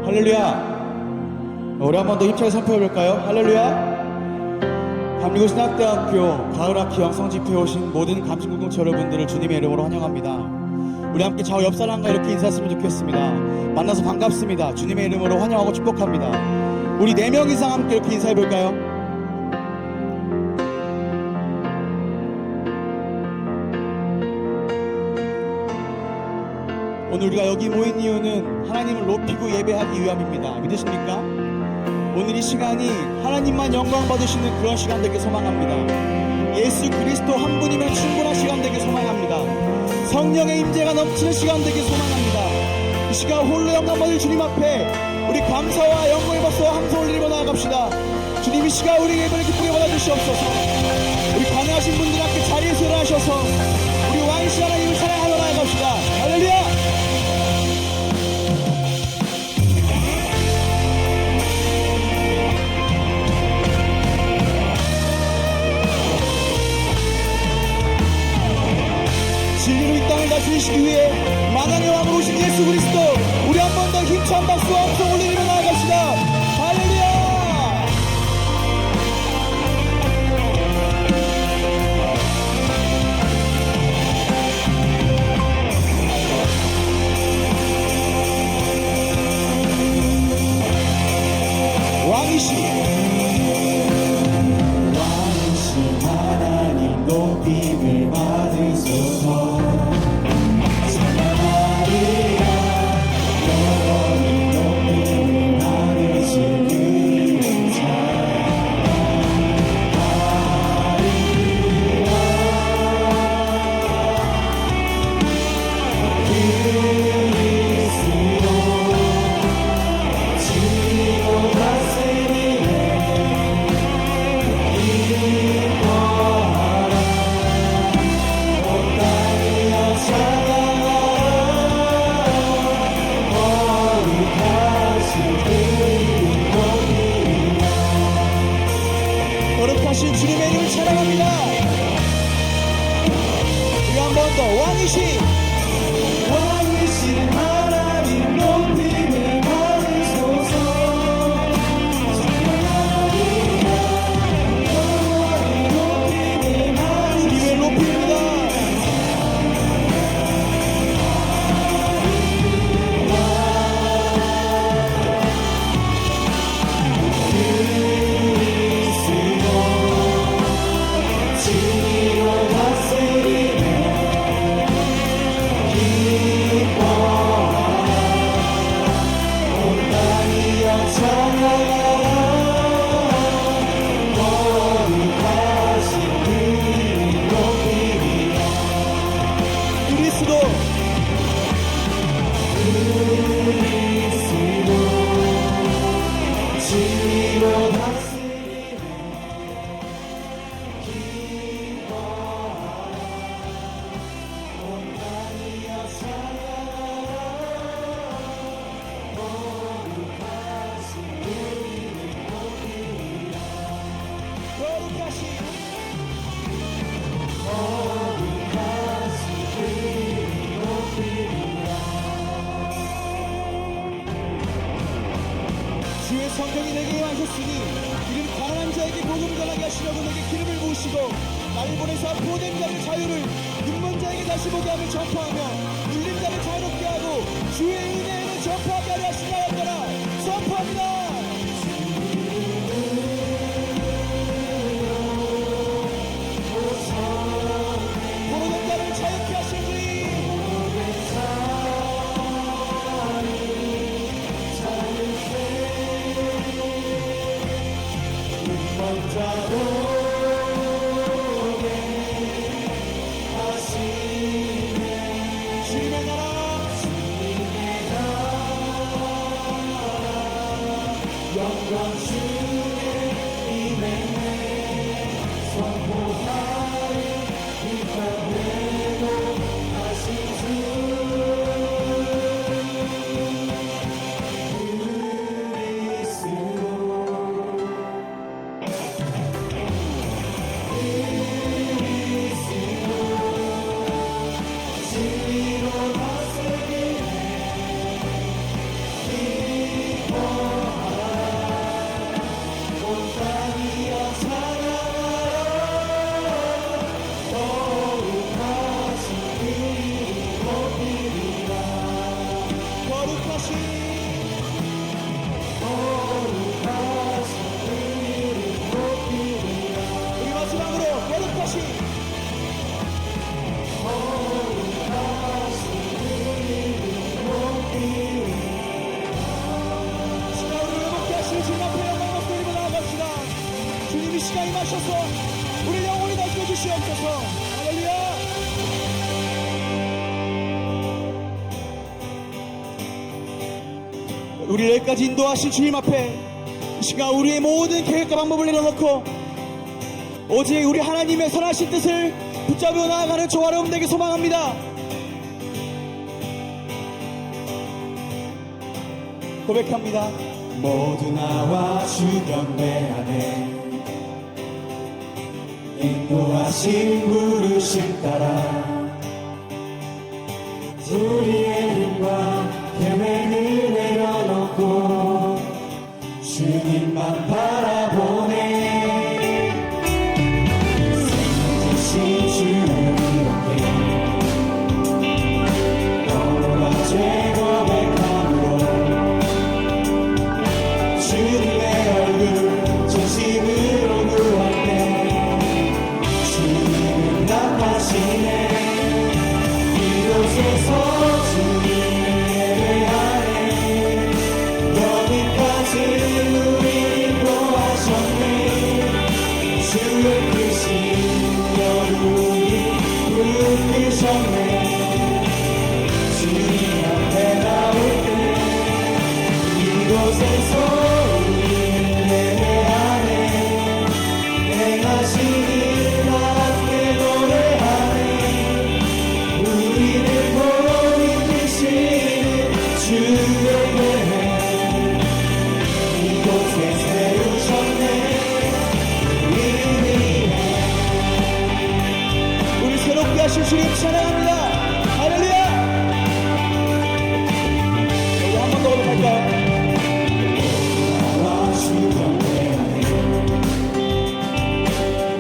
할렐루야. 우리 한 번 더 힘차게 선포해볼까요? 할렐루야. 감리구 신학대학교 가을학기 영성집회에 오신 모든 감신공동체 여러분들을 주님의 이름으로 환영합니다. 우리 함께 좌우 옆 사람과 이렇게 인사했으면 좋겠습니다. 만나서 반갑습니다. 주님의 이름으로 환영하고 축복합니다. 우리 4명 이상 함께 이렇게 인사해볼까요? 오늘 우리가 여기 모인 이유는 하나님을 높이고 예배하기 위함입니다. 믿으십니까? 오늘 이 시간이 하나님만 영광 받으시는 그런 시간 되길 소망합니다. 예수 그리스도 한 분이면 충분한 시간 되길 소망합니다. 성령의 임재가 넘치는 시간 되길 소망합니다. 이 시간 홀로 영광 받을 주님 앞에 우리 감사와 영광의 박수와 함성 올리며 나아갑시다. 주님 이 시간 우리 예배를 기쁘게 받아주시옵소서. 우리 가능하신 분들 함께 자리에서 일어나셔서 우리 왕이신 하나님을 사랑하며 나아갑시다. 할렐루야. 진리로 이 땅을 다스리시기 위해 만왕의 왕으로 오신 예수 그리스도, 우리 한 번 더 힘찬 박수와 함성 올리며 나아갑시다. 할렐루야. 왕이신 하나님 높임을 받으소서. 거룩하신 주님의 이름을 찬양합니다. 우리 한 번 더 왕이신 하나님 높임을 받으소서. 주님의 높임입니다. 주의 성령이 내게 임하셨으니 이는 가난한 자에게 복음 전하게 하시려고 내게 기름을 부으시고 나를 보내사 포된 자의 자유를, 눈먼 자에게 다시 보게 하며 전파하며 눌린 자를 자유롭게 하고 주의 은혜를 전파하게 하려 하시나였더라. 선포합니다. 포로된 자를 자유케 하시니 우리를 여기까지 인도하신 주님 앞에 이 시간 우리의 모든 계획과 방법을 내려놓고 오직 우리 하나님의 선하신 뜻을 붙잡고 나아가는 저와 여러분에게 소망합니다. 고백합니다. 모두 나와 주 경배 안에 인도하신 부르심 따라 우리의 힘과 계획을 내려놓고 주님만 바라보네. 생명이신 주를 이렇게 너무나 죄 고백함으로 주님의 얼굴 진심으로 구할 때 주님은 나타나시네. 이곳에서 주님을 예배하네. 여기까지 우리 인도하셨네. 주의 크신 여름이 부르셨네. 주님 앞에 나올 때 이곳에서 우리를 예배하네. 행하신 일 함께 노래하네. 우리를 돌이키시는 주의 계획 이곳에 세우셨네. 우리 새롭게 하신 주님 찬양합니다. 할렐루야. 여기 한 번 더 올라갈까요? 나와 주 경배하네.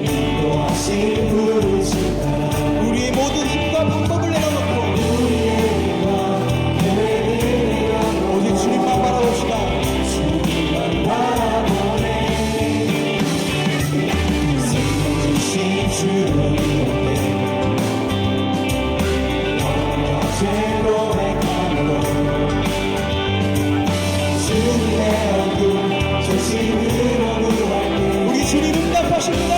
인도하신 부르심 따라 우리의 모든 힘과 방법을 내려놓고 오직 주님만 바라봅시다. 주님만 바라보네. 생명이신 주를 죄 고백함으로 주님의 얼굴 진심으로 구할 때 우리 주님 응답하십니다.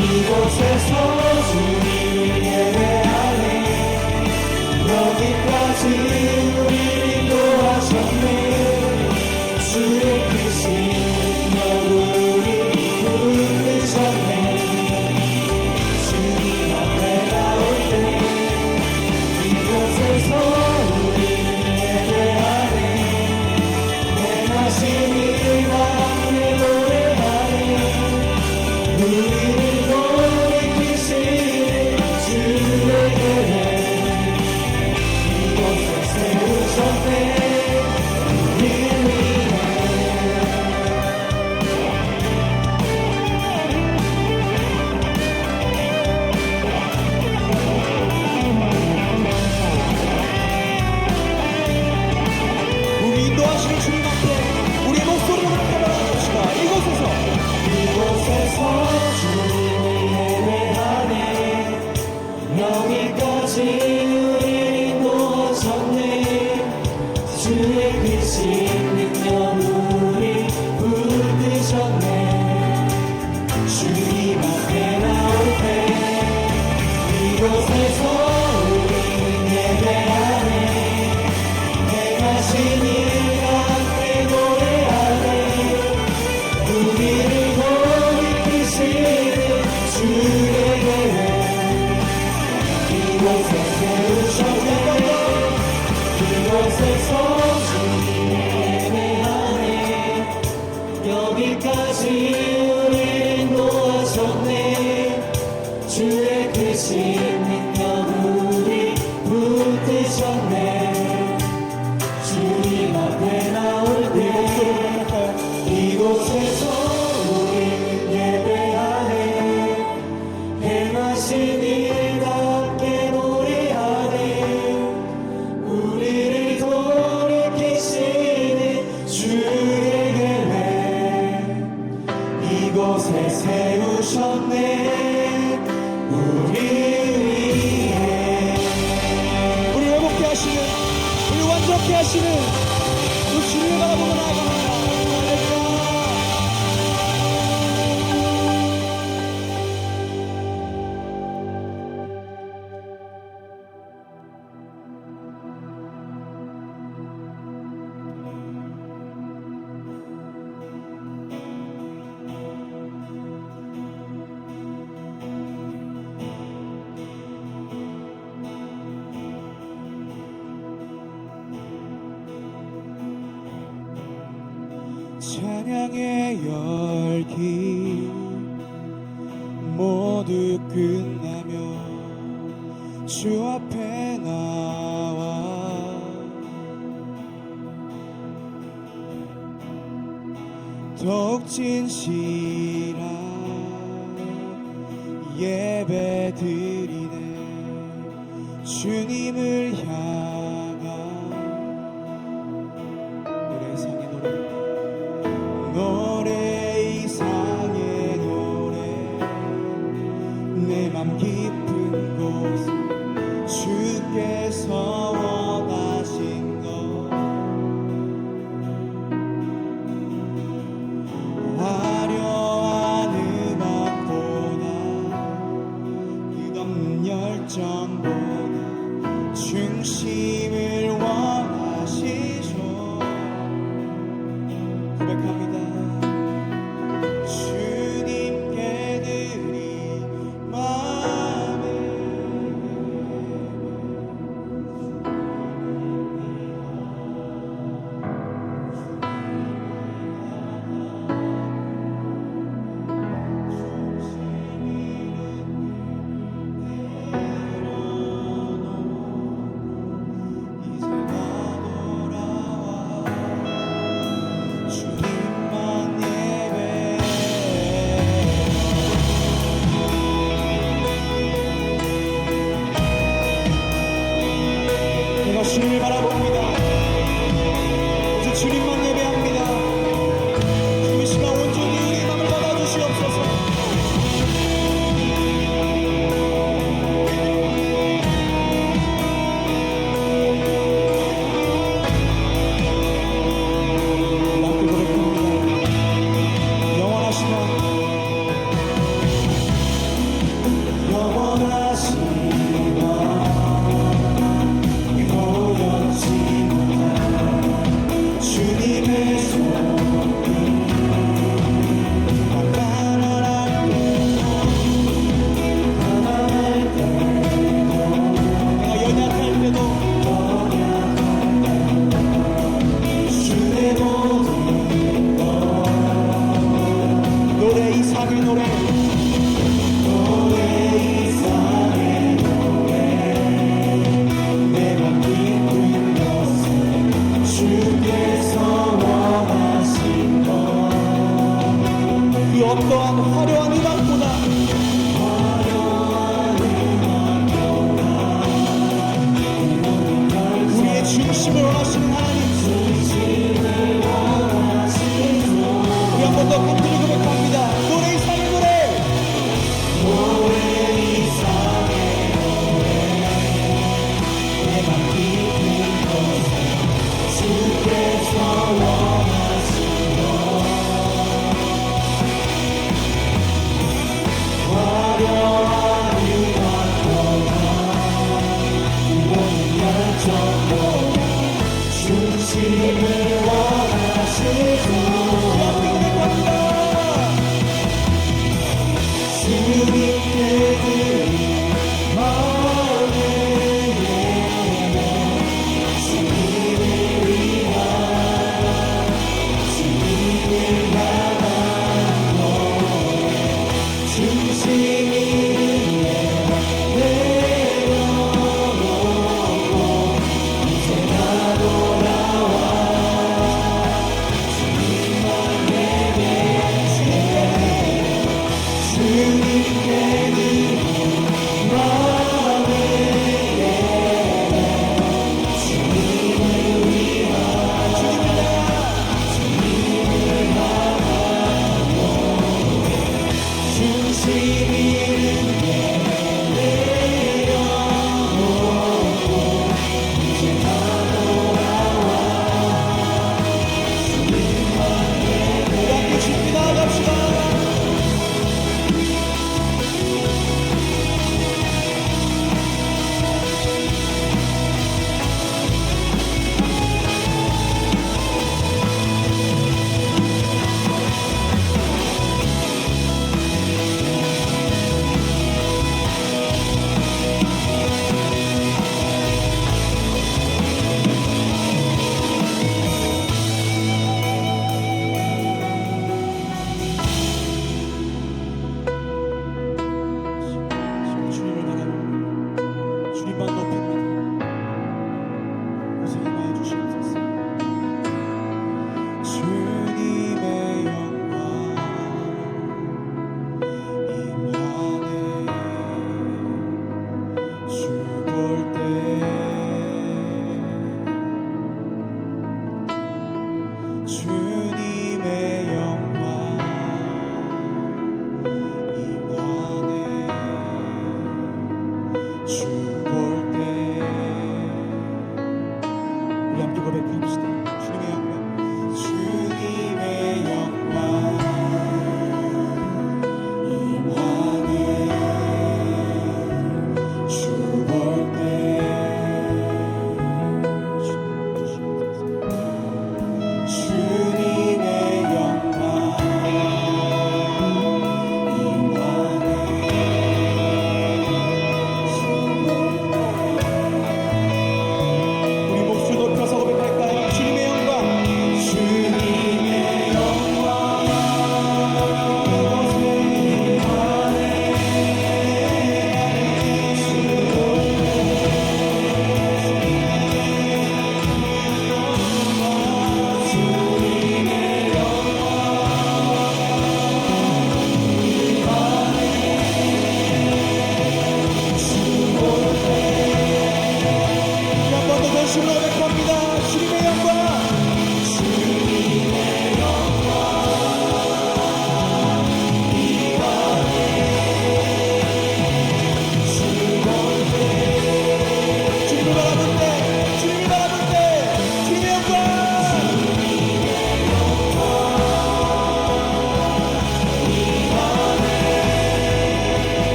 이곳에서 주님을 예배하네. 여기까지 우리 인도하셨네. 주의 크신 얼굴이 부르셨네. 주님 앞에 나올 때 이곳에서 우리를 예배하네. 행하신 일 함께 노래하네. 우리를 돌이키시는 주의 계획 이곳에 세우셨네. 우리를 위해 우리 인도하시는 주님 앞에 우리의 목소리로 고백하시다. 이곳에서 주님을 예배하네. 여기까지 우리 인도하셨네. 주의 크신 능력으로 붙드셨네. 주님 앞에 나올 때 이곳에서 우리는 예배하네. 행하신 일 함께 노래하네. 우리를 돌이키시는 주의 계획 이곳에 세우셨네. 이곳에서 주님을 예배하네. 여기까지 우리를 인도하셨네. 주의 크신 능력으로 붙드셨네. 주님 앞에 나올 때 이곳에서 우리는 예배하네. 행하신 일 함께 노래하네. 우리를 돌이키시는 주의 계획 이곳에 세우셨네. 우리 위해 우리 회복케 하시는 우리 완전케 하시는 그 주님을 바라보고 나아갑니다. 할렐루야. 찬양의 열기 모두 끝나며 주 앞에 나와 더욱 진실한 예배 드리네. 주님을 향한 노래 이상의 노래 이상의 노래 내 맘 깊은 곳 주께서 원하신 것 화려한 음악보다 끝없는 열정보다 중심을 원하시죠. 고백합니다. 주님께 드리 마음을 이제 나 돌아와 주님만 예배해. 내가 주님을 바라봅니다. 이제 주님만 예배합니다. 주의 시간 온전히 우리의 맘을 받아주시옵소서. 함께 고백합니다. 영원하시나 영원하시나 보였지만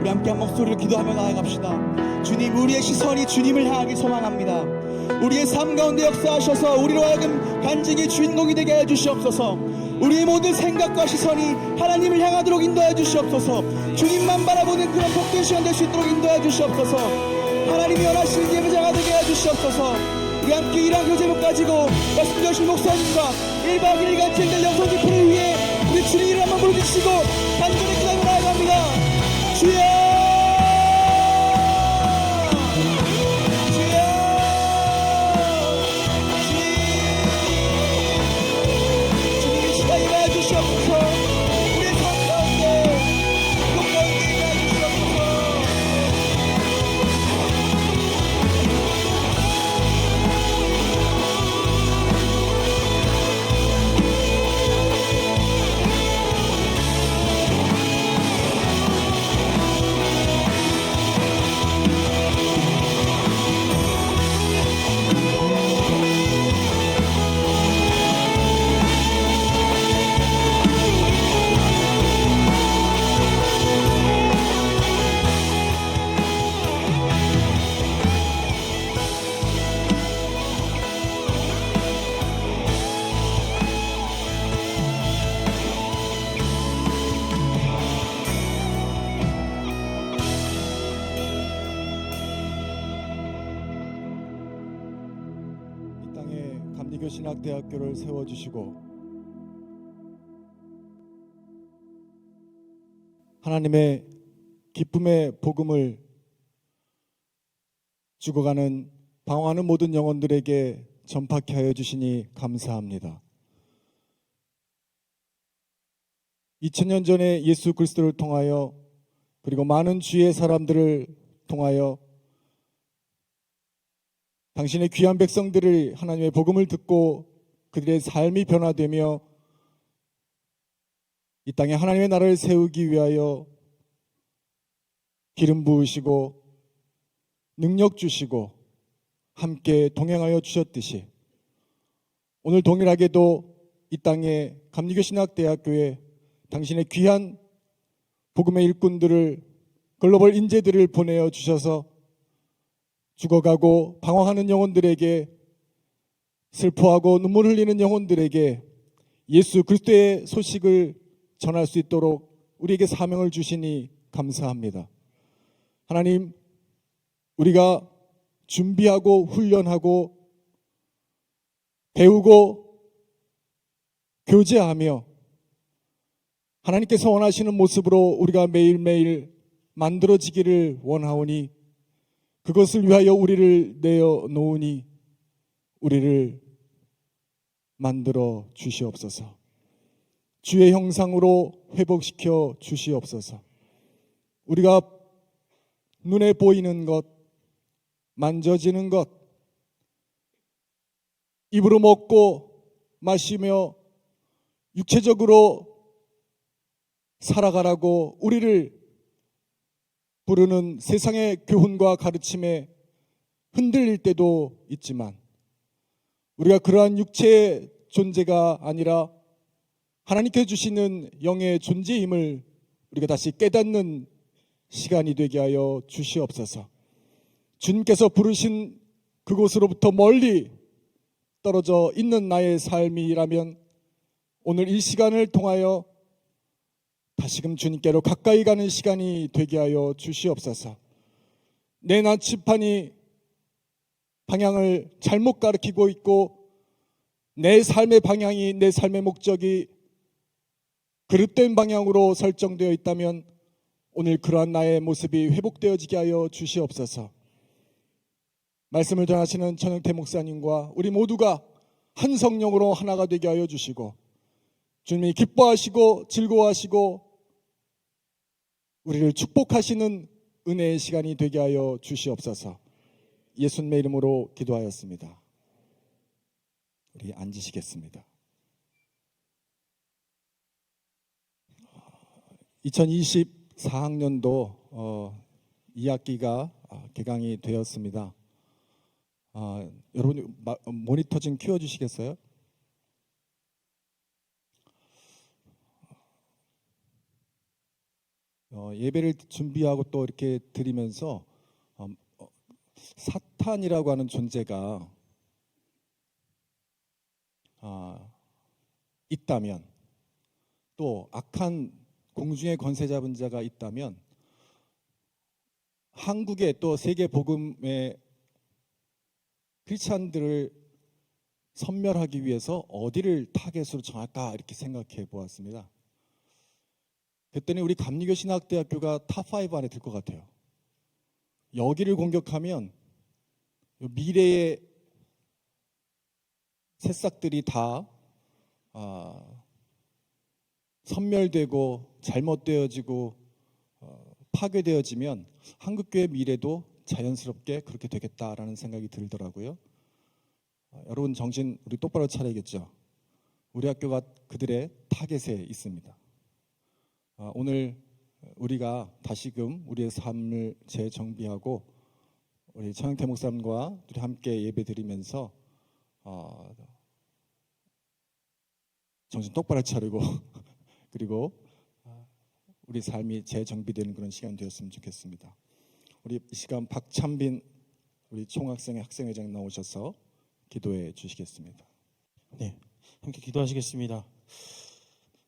우리 함께 한 목소리로 기도하며 나아갑시다. 주님, 우리의 시선이 주님을 향하길 소망합니다. 우리의 삶 가운데 역사하셔서 우리로 하여금 간증의 주인공이 되게 하여 주시옵소서. 우리의 모든 생각과 시선이 하나님을 향하도록 인도하여 주시옵소서. 주님만 바라보는 그런 복된 시간 될 수 있도록 인도하여 주시옵소서. 하나님이 원하시는 예배자가 되게 하여 주시옵소서. 우리 함께 일한 제목 가지고 말씀 주신 목사님과 1박 2일간 진행될 영성 집회를 위해 우리 주님 이름 한번 부르짖으시고 간절히 기도하며 나아갑니다. 주여, 주여, 땅에 감리교신학대학교를 세워주시고 하나님의 기쁨의 복음을 죽어가는 방황하는 모든 영혼들에게 전파케 하여 주시니 감사합니다. 2000년 전에 예수 그리스도를 통하여 그리고 많은 주의 사람들을 통하여 당신의 귀한 백성들을 하나님의 복음을 듣고 그들의 삶이 변화되며 이 땅에 하나님의 나라를 세우기 위하여 기름 부으시고 능력 주시고 함께 동행하여 주셨듯이 오늘 동일하게도 이 땅에 감리교신학대학교에 당신의 귀한 복음의 일꾼들을 글로벌 인재들을 보내어 주셔서 죽어가고 방황하는 영혼들에게 슬퍼하고 눈물 흘리는 영혼들에게 예수 그리스도의 소식을 전할 수 있도록 우리에게 사명을 주시니 감사합니다. 하나님, 우리가 준비하고 훈련하고 배우고 교제하며 하나님께서 원하시는 모습으로 우리가 매일매일 만들어지기를 원하오니 그것을 위하여 우리를 내어 놓으니 우리를 만들어 주시옵소서. 주의 형상으로 회복시켜 주시옵소서. 우리가 눈에 보이는 것, 만져지는 것, 입으로 먹고 마시며 육체적으로 살아가라고 우리를 부르는 세상의 교훈과 가르침에 흔들릴 때도 있지만 우리가 그러한 육체의 존재가 아니라 하나님께 주시는 영의 존재임을 우리가 다시 깨닫는 시간이 되게 하여 주시옵소서. 주님께서 부르신 그곳으로부터 멀리 떨어져 있는 나의 삶이라면 오늘 이 시간을 통하여 다시금 주님께로 가까이 가는 시간이 되게 하여 주시옵소서. 내 나치판이 방향을 잘못 가리키고 있고 내 삶의 방향이, 내 삶의 목적이 그릇된 방향으로 설정되어 있다면 오늘 그러한 나의 모습이 회복되어지게 하여 주시옵소서. 말씀을 전하시는 천영태 목사님과 우리 모두가 한 성령으로 하나가 되게 하여 주시고 주님이 기뻐하시고 즐거워하시고 우리를 축복하시는 은혜의 시간이 되게 하여 주시옵소서. 예수님의 이름으로 기도하였습니다. 우리 앉으시겠습니다. 2024학년도 2학기가 개강이 되었습니다. 여러분 모니터 좀 키워주시겠어요? 예배를 준비하고 또 이렇게 드리면서 사탄이라고 하는 존재가 있다면 또 악한 공중의 권세 잡은 자가 있다면 한국의 또 세계 복음의 크리스찬들을 섬멸하기 위해서 어디를 타겟으로 정할까 이렇게 생각해 보았습니다. 그랬더니 우리 감리교신학대학교가 탑5 안에 들 것 같아요. 여기를 공격하면 미래의 새싹들이 다 섬멸되고 잘못되어지고 파괴되어지면 한국교회 미래도 자연스럽게 그렇게 되겠다라는 생각이 들더라고요. 여러분 정신 우리 똑바로 차려야겠죠. 우리 학교가 그들의 타겟에 있습니다. 오늘 우리가 다시금 우리의 삶을 재정비하고 우리 천영태 목사님과 둘이 함께 예배드리면서 정신 똑바로 차리고 그리고 우리 삶이 재정비되는 그런 시간 되었으면 좋겠습니다. 우리 이 시간 박찬빈 우리 총학생회 학생회장 나오셔서 기도해 주시겠습니다. 네, 함께 기도하시겠습니다.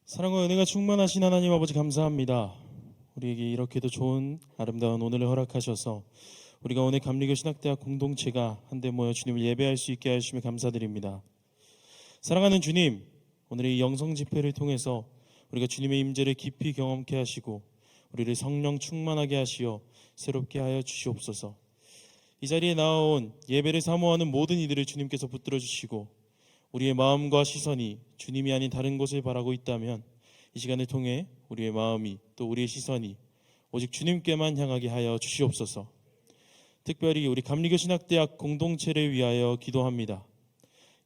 사랑과 은혜가 충만하신 하나님 아버지 감사합니다. 우리에게 이렇게도 좋은 아름다운 오늘을 허락하셔서 우리가 오늘 감리교 신학대학 공동체가 한데 모여 주님을 예배할 수 있게 하시며 감사드립니다. 사랑하는 주님, 오늘 이 영성 집회를 통해서 우리가 주님의 임재를 깊이 경험케 하시고 우리를 성령 충만하게 하시어 새롭게 하여 주시옵소서. 이 자리에 나온 예배를 사모하는 모든 이들을 주님께서 붙들어 주시고 우리의 마음과 시선이 주님이 아닌 다른 곳을 바라고 있다면 이 시간을 통해 우리의 마음이 또 우리의 시선이 오직 주님께만 향하게 하여 주시옵소서. 특별히 우리 감리교 신학대학 공동체를 위하여 기도합니다.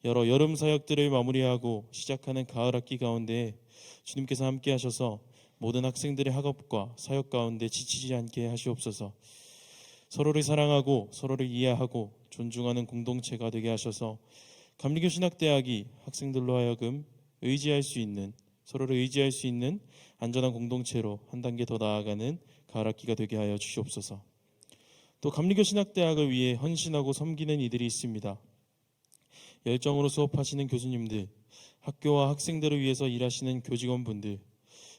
여러 여름 사역들을 마무리하고 시작하는 가을 학기 가운데 주님께서 함께 하셔서 모든 학생들의 학업과 사역 가운데 지치지 않게 하시옵소서. 서로를 사랑하고 서로를 이해하고 존중하는 공동체가 되게 하셔서 감리교 신학대학이 학생들로 하여금 의지할 수 있는, 서로를 의지할 수 있는 안전한 공동체로 한 단계 더 나아가는 가을 학기가 되게 하여 주시옵소서. 또 감리교 신학대학을 위해 헌신하고 섬기는 이들이 있습니다. 열정으로 수업하시는 교수님들, 학교와 학생들을 위해서 일하시는 교직원분들,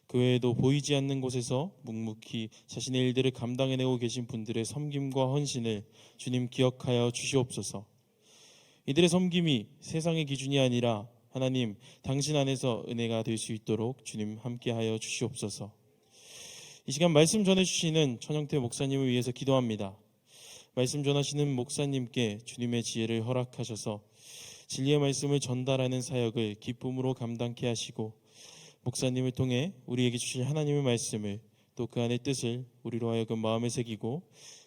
그 외에도 보이지 않는 곳에서 묵묵히 자신의 일들을 감당해내고 계신 분들의 섬김과 헌신을 주님 기억하여 주시옵소서. 이들의 섬김이 세상의 기준이 아니라 하나님 당신 안에서 은혜가 될 수 있도록 주님 함께하여 주시옵소서. 이 시간 말씀 전해주시는 천영태 목사님을 위해서 기도합니다. 말씀 전하시는 목사님께 주님의 지혜를 허락하셔서 진리의 말씀을 전달하는 사역을 기쁨으로 감당케 하시고 목사님을 통해 우리에게 주실 하나님의 말씀을 또 그 안의 뜻을 우리로 하여금 마음에 새기고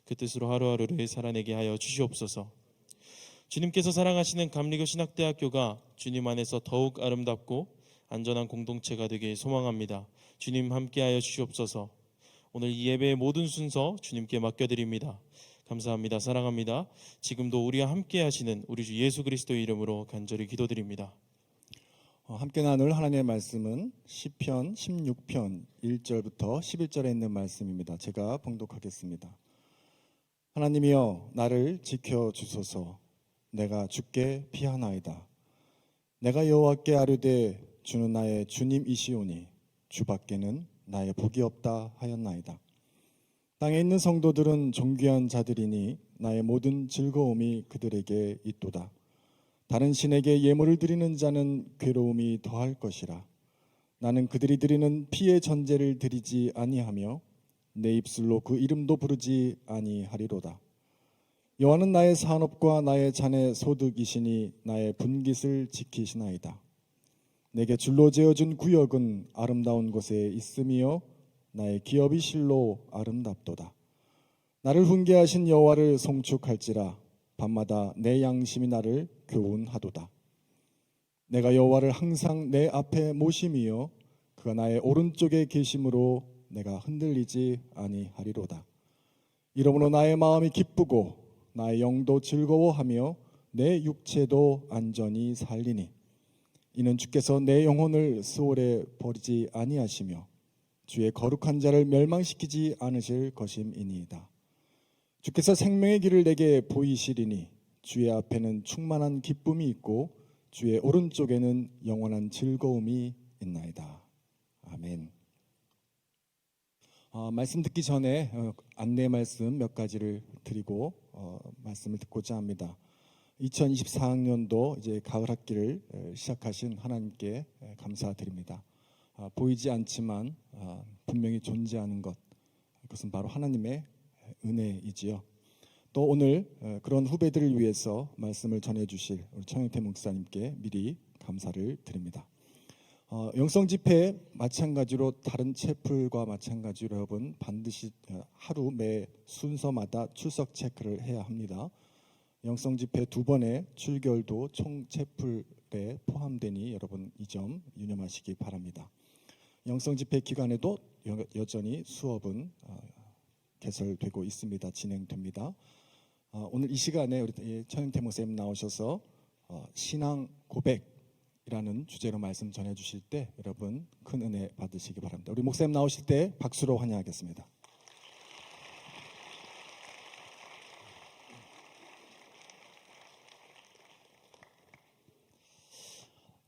그 뜻으로 하루하루를 살아내게 하여 주시옵소서. 주님께서 사랑하시는 감리교 신학대학교가 주님 안에서 더욱 아름답고 안전한 공동체가 되길 소망합니다. 주님 함께하여 주시옵소서. 오늘 이 예배의 모든 순서 주님께 맡겨드립니다. 감사합니다. 사랑합니다. 지금도 우리와 함께 하시는 우리 주 예수 그리스도의 이름으로 간절히 기도드립니다. 함께 나눌 하나님의 말씀은 시편 16편 1절부터 11절에 있는 말씀입니다. 제가 봉독하겠습니다. 하나님이여 나를 지켜주소서. 내가 주께 피하나이다. 내가 여호와께 아뢰되 주는 나의 주님이시오니 주밖에는 나의 복이 없다 하였나이다. 땅에 있는 성도들은 존귀한 자들이니 나의 모든 즐거움이 그들에게 있도다. 다른 신에게 예물을 드리는 자는 괴로움이 더할 것이라. 나는 그들이 드리는 피의 전제를 드리지 아니하며 내 입술로 그 이름도 부르지 아니하리로다. 여호와는 나의 산업과 나의 잔의 소득이시니 나의 분깃을 지키시나이다. 내게 줄로 재어준 구역은 아름다운 곳에 있으며 나의 기업이 실로 아름답도다. 나를 훈계하신 여호와를 송축할지라. 밤마다 내 양심이 나를 교훈하도다. 내가 여호와를 항상 내 앞에 모심이요 그가 나의 오른쪽에 계심으로 내가 흔들리지 아니하리로다. 이러므로 나의 마음이 기쁘고 나의 영도 즐거워하며 내 육체도 안전히 살리니 이는 주께서 내 영혼을 수월에 버리지 아니하시며 주의 거룩한 자를 멸망시키지 않으실 것임이니이다. 주께서 생명의 길을 내게 보이시리니 주의 앞에는 충만한 기쁨이 있고 주의 오른쪽에는 영원한 즐거움이 있나이다. 아멘. 말씀 듣기 전에 안내 말씀 몇 가지를 드리고 말씀을 듣고자 합니다. 2024학년도 이제 가을 학기를 시작하신 하나님께 감사드립니다. 보이지 않지만 분명히 존재하는 것, 그것은 바로 하나님의 은혜이지요. 또 오늘 그런 후배들을 위해서 말씀을 전해주실 우리 천영태 목사님께 미리 감사를 드립니다. 영성 집회 마찬가지로 다른 채플과 마찬가지로 여러분 반드시 하루 매 순서마다 출석 체크를 해야 합니다. 영성 집회 2번의 출결도 총 채플에 포함되니 여러분 이 점 유념하시기 바랍니다. 영성 집회 기간에도 여전히 수업은 개설되고 있습니다. 진행됩니다. 오늘 이 시간에 우리 천영태 목사님 나오셔서 신앙 고백이라는 주제로 말씀 전해주실 때 여러분 큰 은혜 받으시기 바랍니다. 우리 목사님 나오실 때 박수로 환영하겠습니다.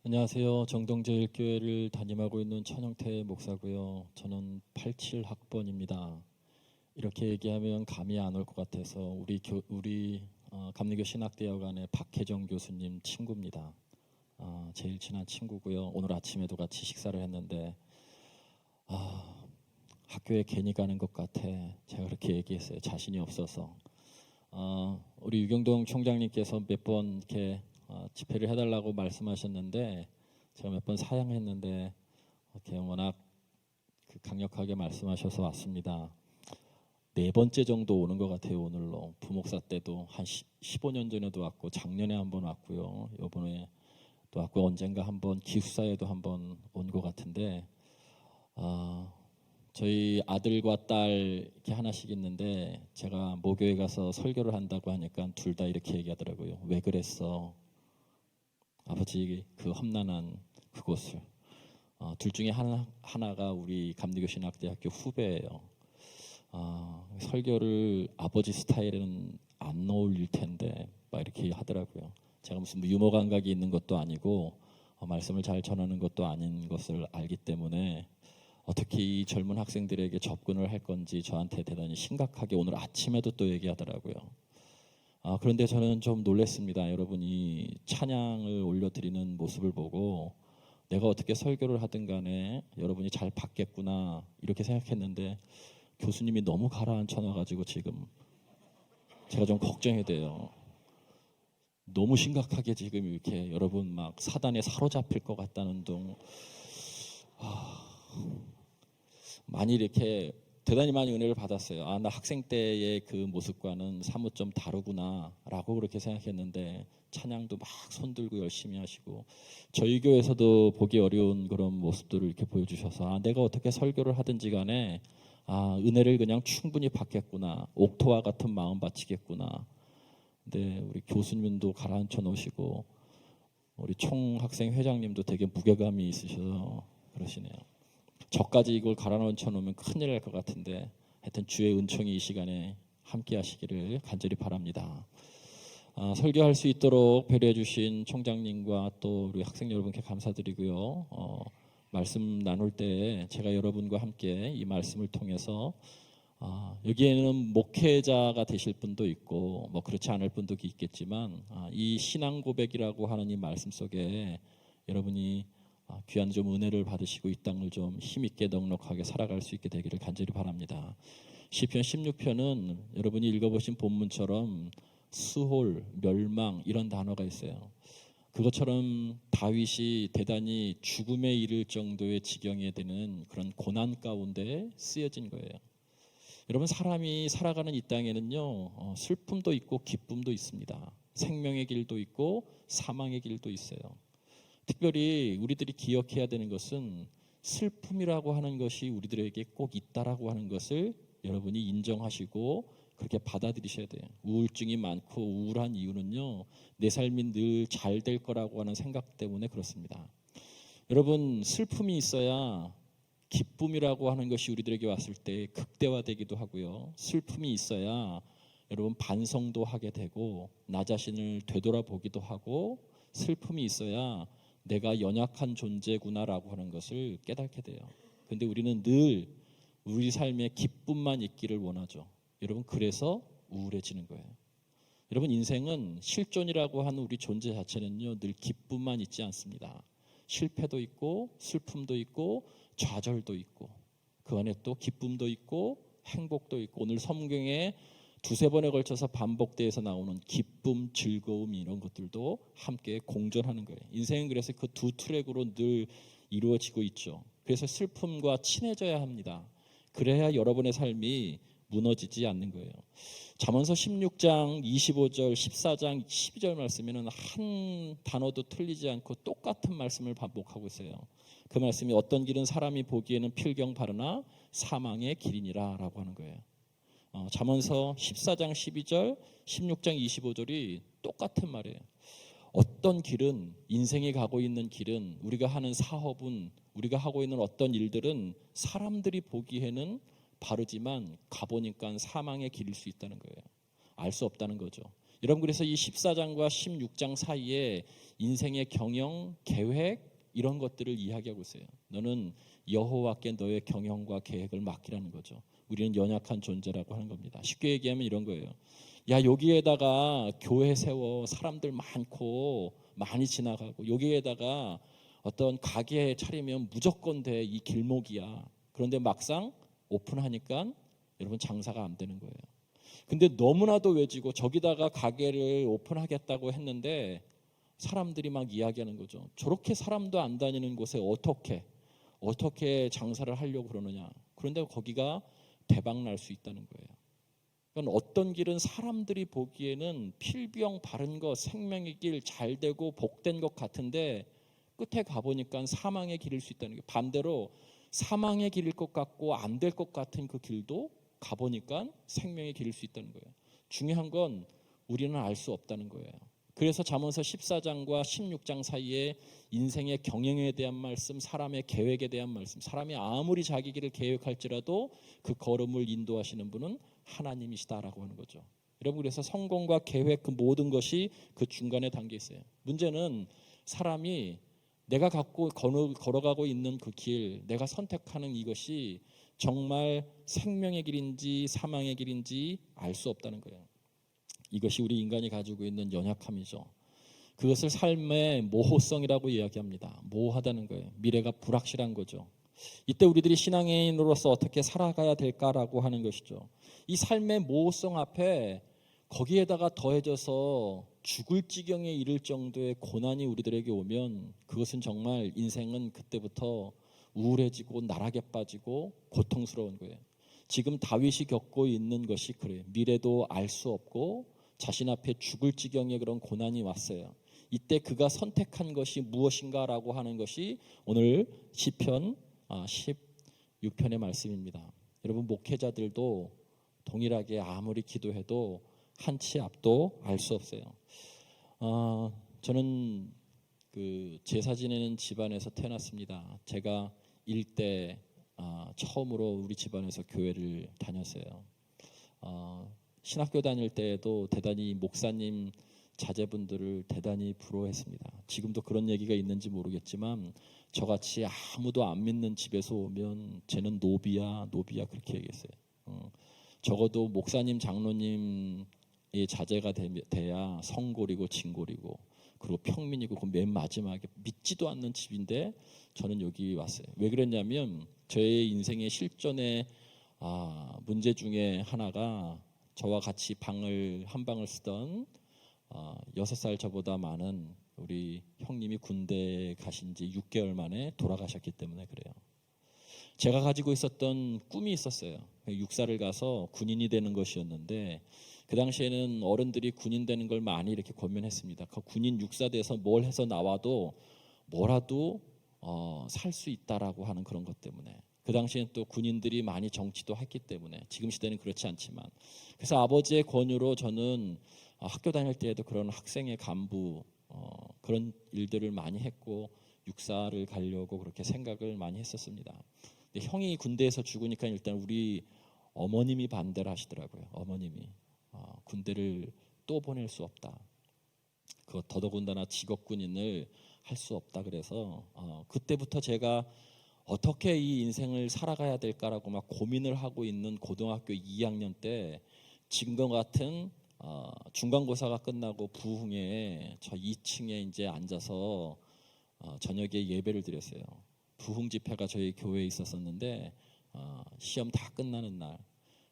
안녕하세요. 정동제일교회를 담임하고 있는 천영태 목사고요. 저는 87학번입니다. 이렇게 얘기하면 감이 안 올 것 같아서 우리 감리교 신학대학원의 박혜정 교수님 친구입니다. 제일 친한 친구고요. 오늘 아침에도 같이 식사를 했는데 학교에 괜히 가는 것 같아. 제가 그렇게 얘기했어요. 자신이 없어서. 우리 유경동 총장님께서 몇 번 이렇게 집회를 해달라고 말씀하셨는데 제가 몇 번 사양했는데 이렇게 워낙 강력하게 말씀하셔서 왔습니다. 4번째 정도 오는 것 같아요. 오늘로 부목사 때도 한 15년 전에도 왔고 작년에 한번 왔고요. 이번에 또 왔고 언젠가 한번 기숙사에도 한번 온 것 같은데 저희 아들과 딸 이렇게 하나씩 있는데 제가 모교에 가서 설교를 한다고 하니까 둘 다 이렇게 얘기하더라고요. 왜 그랬어? 아버지 그 험난한 그곳을. 둘 중에 하나가 우리 감리교 신학대학교 후배예요. 설교를 아버지 스타일에는 안 어울릴 텐데 막 이렇게 하더라고요. 제가 무슨 유머 감각이 있는 것도 아니고 말씀을 잘 전하는 것도 아닌 것을 알기 때문에 어떻게 이 젊은 학생들에게 접근을 할 건지 저한테 대단히 심각하게 오늘 아침에도 또 얘기하더라고요. 그런데 저는 좀 놀랐습니다. 여러분이 찬양을 올려드리는 모습을 보고 내가 어떻게 설교를 하든 간에 여러분이 잘 받겠구나 이렇게 생각했는데 교수님이 너무 가라앉혀 놔가지고 지금 제가 좀 걱정이 돼요. 너무 심각하게 지금 이렇게 여러분 막 사단에 사로잡힐 것 같다는 둥. 많이 이렇게 대단히 많이 은혜를 받았어요. 나 학생 때의 그 모습과는 사뭇 좀 다르구나라고 그렇게 생각했는데 찬양도 막 손들고 열심히 하시고 저희 교회에서도 보기 어려운 그런 모습들을 이렇게 보여주셔서 내가 어떻게 설교를 하든지 간에 은혜를 그냥 충분히 받겠구나. 옥토와 같은 마음 바치겠구나. 근데 우리 교수님도 가라앉혀 놓으시고 우리 총학생 회장님도 되게 무게감이 있으셔서 그러시네요. 저까지 이걸 가라앉혀 놓으면 큰일 날 것 같은데 하여튼 주의 은총이 이 시간에 함께 하시기를 간절히 바랍니다. 설교할 수 있도록 배려해 주신 총장님과 또 우리 학생 여러분께 감사드리고요. 말씀 나눌 때 제가 여러분과 함께 이 말씀을 통해서 여기에는 목회자가 되실 분도 있고 뭐 그렇지 않을 분도 있겠지만 이 신앙 고백이라고 하는 이 말씀 속에 여러분이 귀한 좀 은혜를 받으시고 이 땅을 좀 힘있게 넉넉하게 살아갈 수 있게 되기를 간절히 바랍니다. 시편 16편은 여러분이 읽어보신 본문처럼 수홀, 멸망 이런 단어가 있어요. 그것처럼 다윗이 대단히 죽음에 이를 정도의 지경에 되는 그런 고난 가운데 쓰여진 거예요. 여러분 사람이 살아가는 이 땅에는요 슬픔도 있고 기쁨도 있습니다. 생명의 길도 있고 사망의 길도 있어요. 특별히 우리들이 기억해야 되는 것은 슬픔이라고 하는 것이 우리들에게 꼭 있다라고 하는 것을 여러분이 인정하시고 그렇게 받아들이셔야 돼요. 우울증이 많고 우울한 이유는요 내 삶이 늘 잘 될 거라고 하는 생각 때문에 그렇습니다. 여러분 슬픔이 있어야 기쁨이라고 하는 것이 우리들에게 왔을 때 극대화되기도 하고요. 슬픔이 있어야 여러분 반성도 하게 되고 나 자신을 되돌아보기도 하고 슬픔이 있어야 내가 연약한 존재구나라고 하는 것을 깨닫게 돼요. 그런데 우리는 늘 우리 삶에 기쁨만 있기를 원하죠. 여러분 그래서 우울해지는 거예요. 여러분 인생은 실존이라고 하는 우리 존재 자체는요 늘 기쁨만 있지 않습니다. 실패도 있고 슬픔도 있고 좌절도 있고 그 안에 또 기쁨도 있고 행복도 있고 오늘 성경에 2-3번에 걸쳐서 반복돼서 나오는 기쁨, 즐거움 이런 것들도 함께 공존하는 거예요. 인생은 그래서 그 두 트랙으로 늘 이루어지고 있죠. 그래서 슬픔과 친해져야 합니다. 그래야 여러분의 삶이 무너지지 않는 거예요. 잠언서 16장 25절 14장 12절 말씀에는 한 단어도 틀리지 않고 똑같은 말씀을 반복하고 있어요. 그 말씀이 어떤 길은 사람이 보기에는 필경 바르나 사망의 길이니라 라고 하는 거예요. 잠언서 14장 12절 16장 25절이 똑같은 말이에요. 어떤 길은 인생이 가고 있는 길은 우리가 하는 사업은 우리가 하고 있는 어떤 일들은 사람들이 보기에는 바르지만 가보니까 사망의 길일 수 있다는 거예요. 알 수 없다는 거죠. 여러분 그래서 이 14장과 16장 사이에 인생의 경영, 계획 이런 것들을 이야기하고 있어요. 너는 여호와께 너의 경영과 계획을 맡기라는 거죠. 우리는 연약한 존재라고 하는 겁니다. 쉽게 얘기하면 이런 거예요. 야, 여기에다가 교회 세워, 사람들 많고 많이 지나가고, 여기에다가 어떤 가게 차리면 무조건 돼, 이 길목이야. 그런데 막상 오픈하니까 여러분 장사가 안 되는 거예요. 근데 너무나도 외지고 저기다가 가게를 오픈하겠다고 했는데 사람들이 막 이야기하는 거죠. 저렇게 사람도 안 다니는 곳에 어떻게 장사를 하려고 그러느냐. 그런데 거기가 대박 날 수 있다는 거예요. 그러니까 어떤 길은 사람들이 보기에는 필병 바른 것, 생명의 길 잘 되고 복된 것 같은데 끝에 가보니까 사망의 길일 수 있다는 거예요. 반대로 사망의 길일 것 같고 안 될 것 같은 그 길도 가보니까 생명의 길일 수 있다는 거예요. 중요한 건 우리는 알 수 없다는 거예요. 그래서 잠언서 14장과 16장 사이에 인생의 경영에 대한 말씀, 사람의 계획에 대한 말씀, 사람이 아무리 자기 길을 계획할지라도 그 걸음을 인도하시는 분은 하나님이시다라고 하는 거죠. 여러분, 그래서 성공과 계획 그 모든 것이 그 중간에 담겨 있어요. 문제는 사람이 내가 걸어가고 있는 그 길, 내가 선택하는 이것이 정말 생명의 길인지 사망의 길인지 알 수 없다는 거예요. 이것이 우리 인간이 가지고 있는 연약함이죠. 그것을 삶의 모호성이라고 이야기합니다. 모호하다는 거예요. 미래가 불확실한 거죠. 이때 우리들이 신앙인으로서 어떻게 살아가야 될까라고 하는 것이죠. 이 삶의 모호성 앞에 거기에다가 더해져서 죽을 지경에 이를 정도의 고난이 우리들에게 오면 그것은 정말 인생은 그때부터 우울해지고 나락에 빠지고 고통스러운 거예요. 지금 다윗이 겪고 있는 것이 그래요. 미래도 알 수 없고 자신 앞에 죽을 지경의 그런 고난이 왔어요. 이때 그가 선택한 것이 무엇인가라고 하는 것이 오늘 시편 16편의 말씀입니다. 여러분, 목회자들도 동일하게 아무리 기도해도 한 치 앞도 알 수 없어요. 저는 그 제사 지내는 집안에서 태어났습니다. 제가 일대 처음으로 우리 집안에서 교회를 다녔어요. 신학교 다닐 때에도 대단히 목사님 자제분들을 대단히 부러워했습니다. 지금도 그런 얘기가 있는지 모르겠지만 저같이 아무도 안 믿는 집에서 오면 쟤는 노비야 그렇게 얘기했어요. 적어도 목사님 장로님의 자제가 돼야 성골이고 진골이고 그리고 평민이고 그 맨 마지막에 믿지도 않는 집인데 저는 여기 왔어요. 왜 그랬냐면 저의 인생의 실존의 문제 중에 하나가 저와 같이 한 방을 쓰던 6살 저보다 많은 우리 형님이 군대 가신 지 6개월 만에 돌아가셨기 때문에 그래요. 제가 가지고 있었던 꿈이 있었어요. 육사를 가서 군인이 되는 것이었는데 그 당시에는 어른들이 군인 되는 걸 많이 이렇게 권면했습니다. 그 군인 육사 돼서 뭘 해서 나와도 뭐라도 살 수 있다라고 하는 그런 것 때문에 그 당시에는 또 군인들이 많이 정치도 했기 때문에 지금 시대는 그렇지 않지만 그래서 아버지의 권유로 저는 학교 다닐 때에도 그런 학생의 간부 그런 일들을 많이 했고 육사를 가려고 그렇게 생각을 많이 했었습니다. 근데 형이 군대에서 죽으니까 일단 우리 어머님이 반대를 하시더라고요. 어머님이 군대를 또 보낼 수 없다. 그 더더군다나 직업군인을 할 수 없다. 그래서 그때부터 제가 어떻게 이 인생을 살아가야 될까라고 막 고민을 하고 있는 고등학교 2학년 때 지금과 같은 중간고사가 끝나고 부흥회에 저 2층에 이제 앉아서 저녁에 예배를 드렸어요. 부흥 집회가 저희 교회에 있었었는데 시험 다 끝나는 날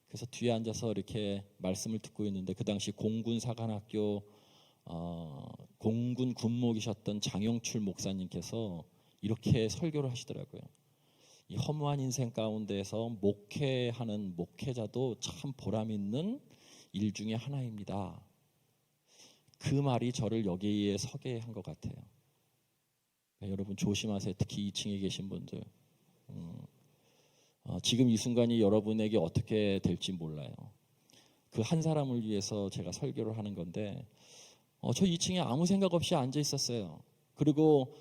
그래서 뒤에 앉아서 이렇게 말씀을 듣고 있는데 그 당시 공군사관학교 공군 군목이셨던 장영출 목사님께서 이렇게 설교를 하시더라고요. 이 허무한 인생 가운데서 목회하는 목회자도 참 보람 있는 일 중에 하나입니다. 그 말이 저를 여기에 서게 한 것 같아요. 여러분 조심하세요. 특히 2층에 계신 분들. 지금 이 순간이 여러분에게 어떻게 될지 몰라요. 그 한 사람을 위해서 제가 설교를 하는 건데 저 2층에 아무 생각 없이 앉아 있었어요. 그리고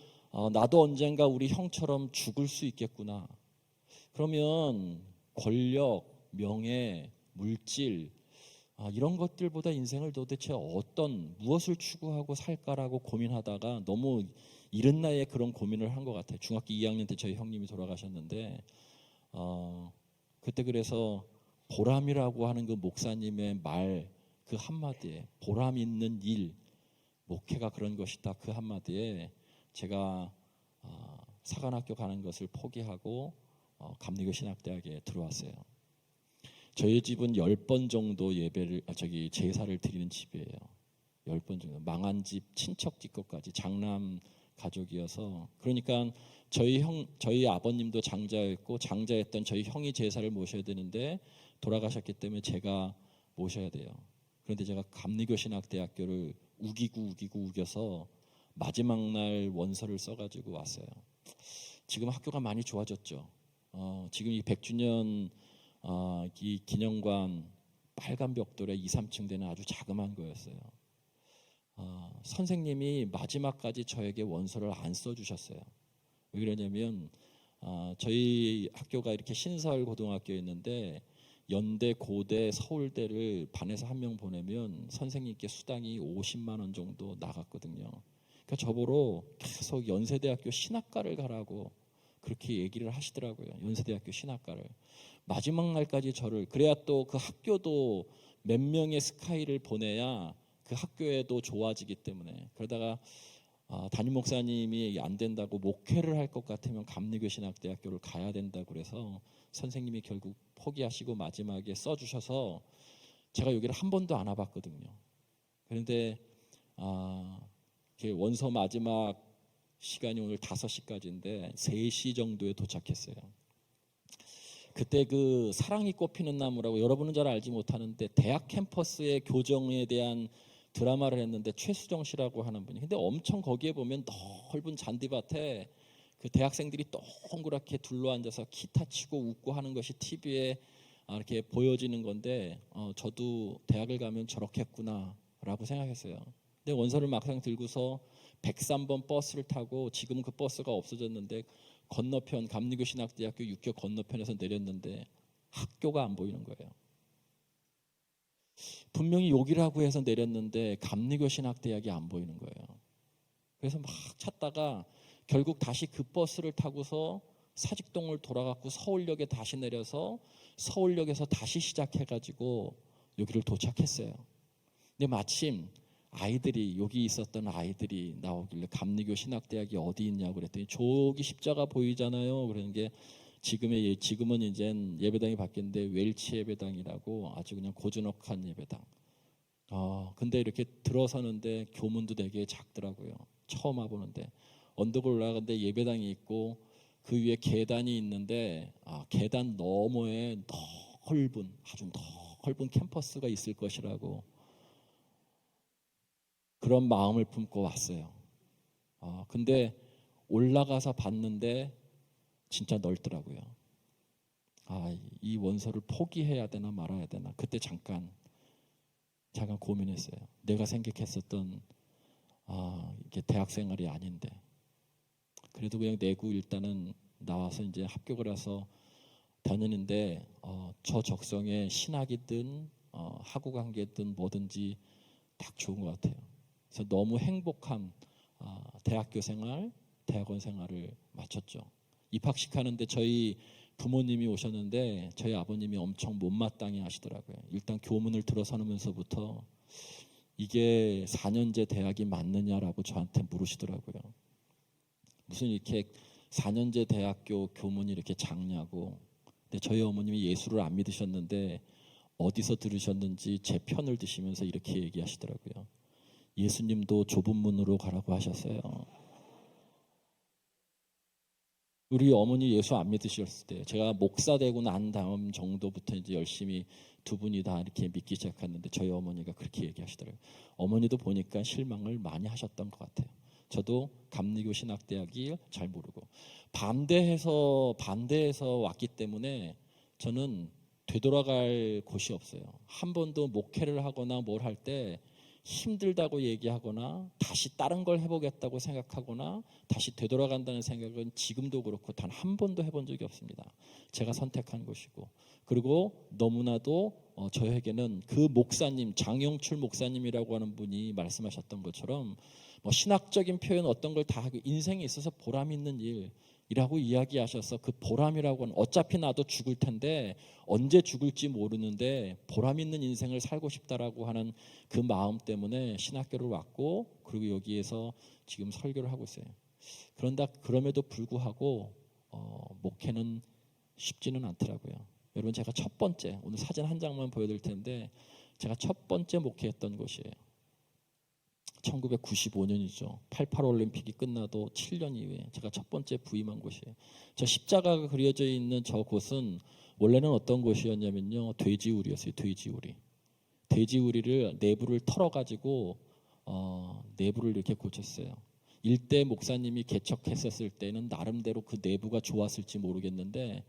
나도 언젠가 우리 형처럼 죽을 수 있겠구나. 그러면 권력, 명예, 물질 이런 것들보다 인생을 도대체 무엇을 추구하고 살까라고 고민하다가 너무 이른 나이에 그런 고민을 한 것 같아요. 중학교 2학년 때 저희 형님이 돌아가셨는데 그때 그래서 보람이라고 하는 그 목사님의 말 그 한마디에, 보람 있는 일, 목회가 그런 것이다 그 한마디에 제가 사관학교 가는 것을 포기하고 감리교 신학대학에 들어왔어요. 저희 집은 10번 정도 제사를 드리는 집이에요. 10번 정도. 망한 집, 친척 집 것까지 장남 가족이어서, 그러니까 저희 아버님도 장자였고 장자였던 저희 형이 제사를 모셔야 되는데 돌아가셨기 때문에 제가 모셔야 돼요. 그런데 제가 감리교 신학대학교를 우겨서 마지막 날 원서를 써가지고 왔어요. 지금 학교가 많이 좋아졌죠. 지금 이 100주년 이 기념관 빨간 벽돌에 2, 3층 되는 아주 자그마한 거였어요. 선생님이 마지막까지 저에게 원서를 안 써주셨어요. 왜 그러냐면 저희 학교가 이렇게 신설 고등학교였는데 연대, 고대, 서울대를 반에서 한 명 보내면 선생님께 수당이 50만 원 정도 나갔거든요. 그러니까 저보고 계속 연세대학교 신학과를 가라고 그렇게 얘기를 하시더라고요. 연세대학교 신학과를. 마지막 날까지 저를, 그래야 또 그 학교도 몇 명의 스카이를 보내야 그 학교에도 좋아지기 때문에, 그러다가 담임 목사님이 안 된다고 목회를 할 것 같으면 감리교 신학대학교를 가야 된다고 그래서 선생님이 결국 포기하시고 마지막에 써주셔서 제가 여기를 한 번도 안 와봤거든요. 그런데 원서 마지막 시간이 오늘 5시까지인데 3시 정도에 도착했어요. 그때 그 사랑이 꽃피는 나무라고 여러분은 잘 알지 못하는데 대학 캠퍼스의 교정에 대한 드라마를 했는데 최수정 씨라고 하는 분이, 근데 엄청 거기에 보면 넓은 잔디밭에 그 대학생들이 동그랗게 둘러앉아서 기타 치고 웃고 하는 것이 TV에 이렇게 보여지는 건데 저도 대학을 가면 저렇겠구나라고 생각했어요. 근데 원서를 막상 들고서 103번 버스를 타고, 지금 그 버스가 없어졌는데 건너편 감리교 신학대학교 6교 건너편에서 내렸는데 학교가 안 보이는 거예요. 분명히 여기라고 해서 내렸는데 감리교 신학대학이 안 보이는 거예요. 그래서 막 찾다가 결국 다시 그 버스를 타고서 사직동을 돌아갔고 서울역에 다시 내려서 서울역에서 다시 시작해가지고 여기를 도착했어요. 근데 마침 여기 있었던 아이들이 나오길래 감리교 신학대학이 어디 있냐고 그랬더니 저기 십자가 보이잖아요. 그러는 게 지금은 이제 예배당이 바뀌었는데 웰치 예배당이라고 아주 그냥 고즈넉한 예배당. 근데 이렇게 들어서는데 교문도 되게 작더라고요. 처음 와보는데 언덕을 올라가는데 예배당이 있고 그 위에 계단이 있는데 계단 너머에 아주 넓은 캠퍼스가 있을 것이라고 그런 마음을 품고 왔어요. 근데 올라가서 봤는데 진짜 넓더라고요. 이 원서를 포기해야 되나 말아야 되나 그때 잠깐 고민했어요. 내가 생각했었던 이게 대학 생활이 아닌데 그래도 그냥 내고 일단은 나와서 이제 합격을 해서 다니는데 저 적성에 신학이든 학우 관계든 뭐든지 딱 좋은 것 같아요. 그래서 너무 행복한 대학교 생활, 대학원 생활을 마쳤죠. 입학식 하는데 저희 부모님이 오셨는데 저희 아버님이 엄청 못마땅해 하시더라고요. 일단 교문을 들어서면서부터 이게 4년제 대학이 맞느냐라고 저한테 물으시더라고요. 무슨 이렇게 4년제 대학교 교문이 이렇게 작냐고. 근데 저희 어머님이 예수를 안 믿으셨는데 어디서 들으셨는지 제 편을 드시면서 이렇게 얘기하시더라고요. 예수님도 좁은 문으로 가라고 하셨어요. 우리 어머니 예수 안 믿으셨을 때 제가 목사 되고 난 다음 정도부터 이제 열심히 두 분이 다 이렇게 믿기 시작했는데 저희 어머니가 그렇게 얘기하시더라고요. 어머니도 보니까 실망을 많이 하셨던 것 같아요. 저도 감리교 신학대학이 잘 모르고 반대해서 왔기 때문에 저는 되돌아갈 곳이 없어요. 한 번도 목회를 하거나 뭘 할 때 힘들다고 얘기하거나 다시 다른 걸 해보겠다고 생각하거나 다시 되돌아간다는 생각은 지금도 그렇고 단 한 번도 해본 적이 없습니다. 제가 선택한 것이고 그리고 너무나도 저에게는 그 목사님 장영출 목사님이라고 하는 분이 말씀하셨던 것처럼 뭐 신학적인 표현 어떤 걸 다 하고 인생에 있어서 보람 있는 일 이라고 이야기하셔서 그 보람이라고 하는, 어차피 나도 죽을 텐데 언제 죽을지 모르는데 보람 있는 인생을 살고 싶다라고 하는 그 마음 때문에 신학교를 왔고, 그리고 여기에서 지금 설교를 하고 있어요. 그럼에도 불구하고 목회는 쉽지는 않더라고요. 여러분, 제가 첫 번째, 오늘 사진 한 장만 보여드릴 텐데, 제가 첫 번째 목회했던 곳이에요. 1995년이죠. 88 올림픽이 끝나도 7년 이후에 제가 첫 번째 부임한 곳이에요. 저 십자가가 그려져 있는 저 곳은 원래는 어떤 곳이었냐면요, 돼지우리였어요. 돼지우리를 내부를 털어가지고 내부를 이렇게 고쳤어요. 일대 목사님이 개척했었을 때는 나름대로 그 내부가 좋았을지 모르겠는데,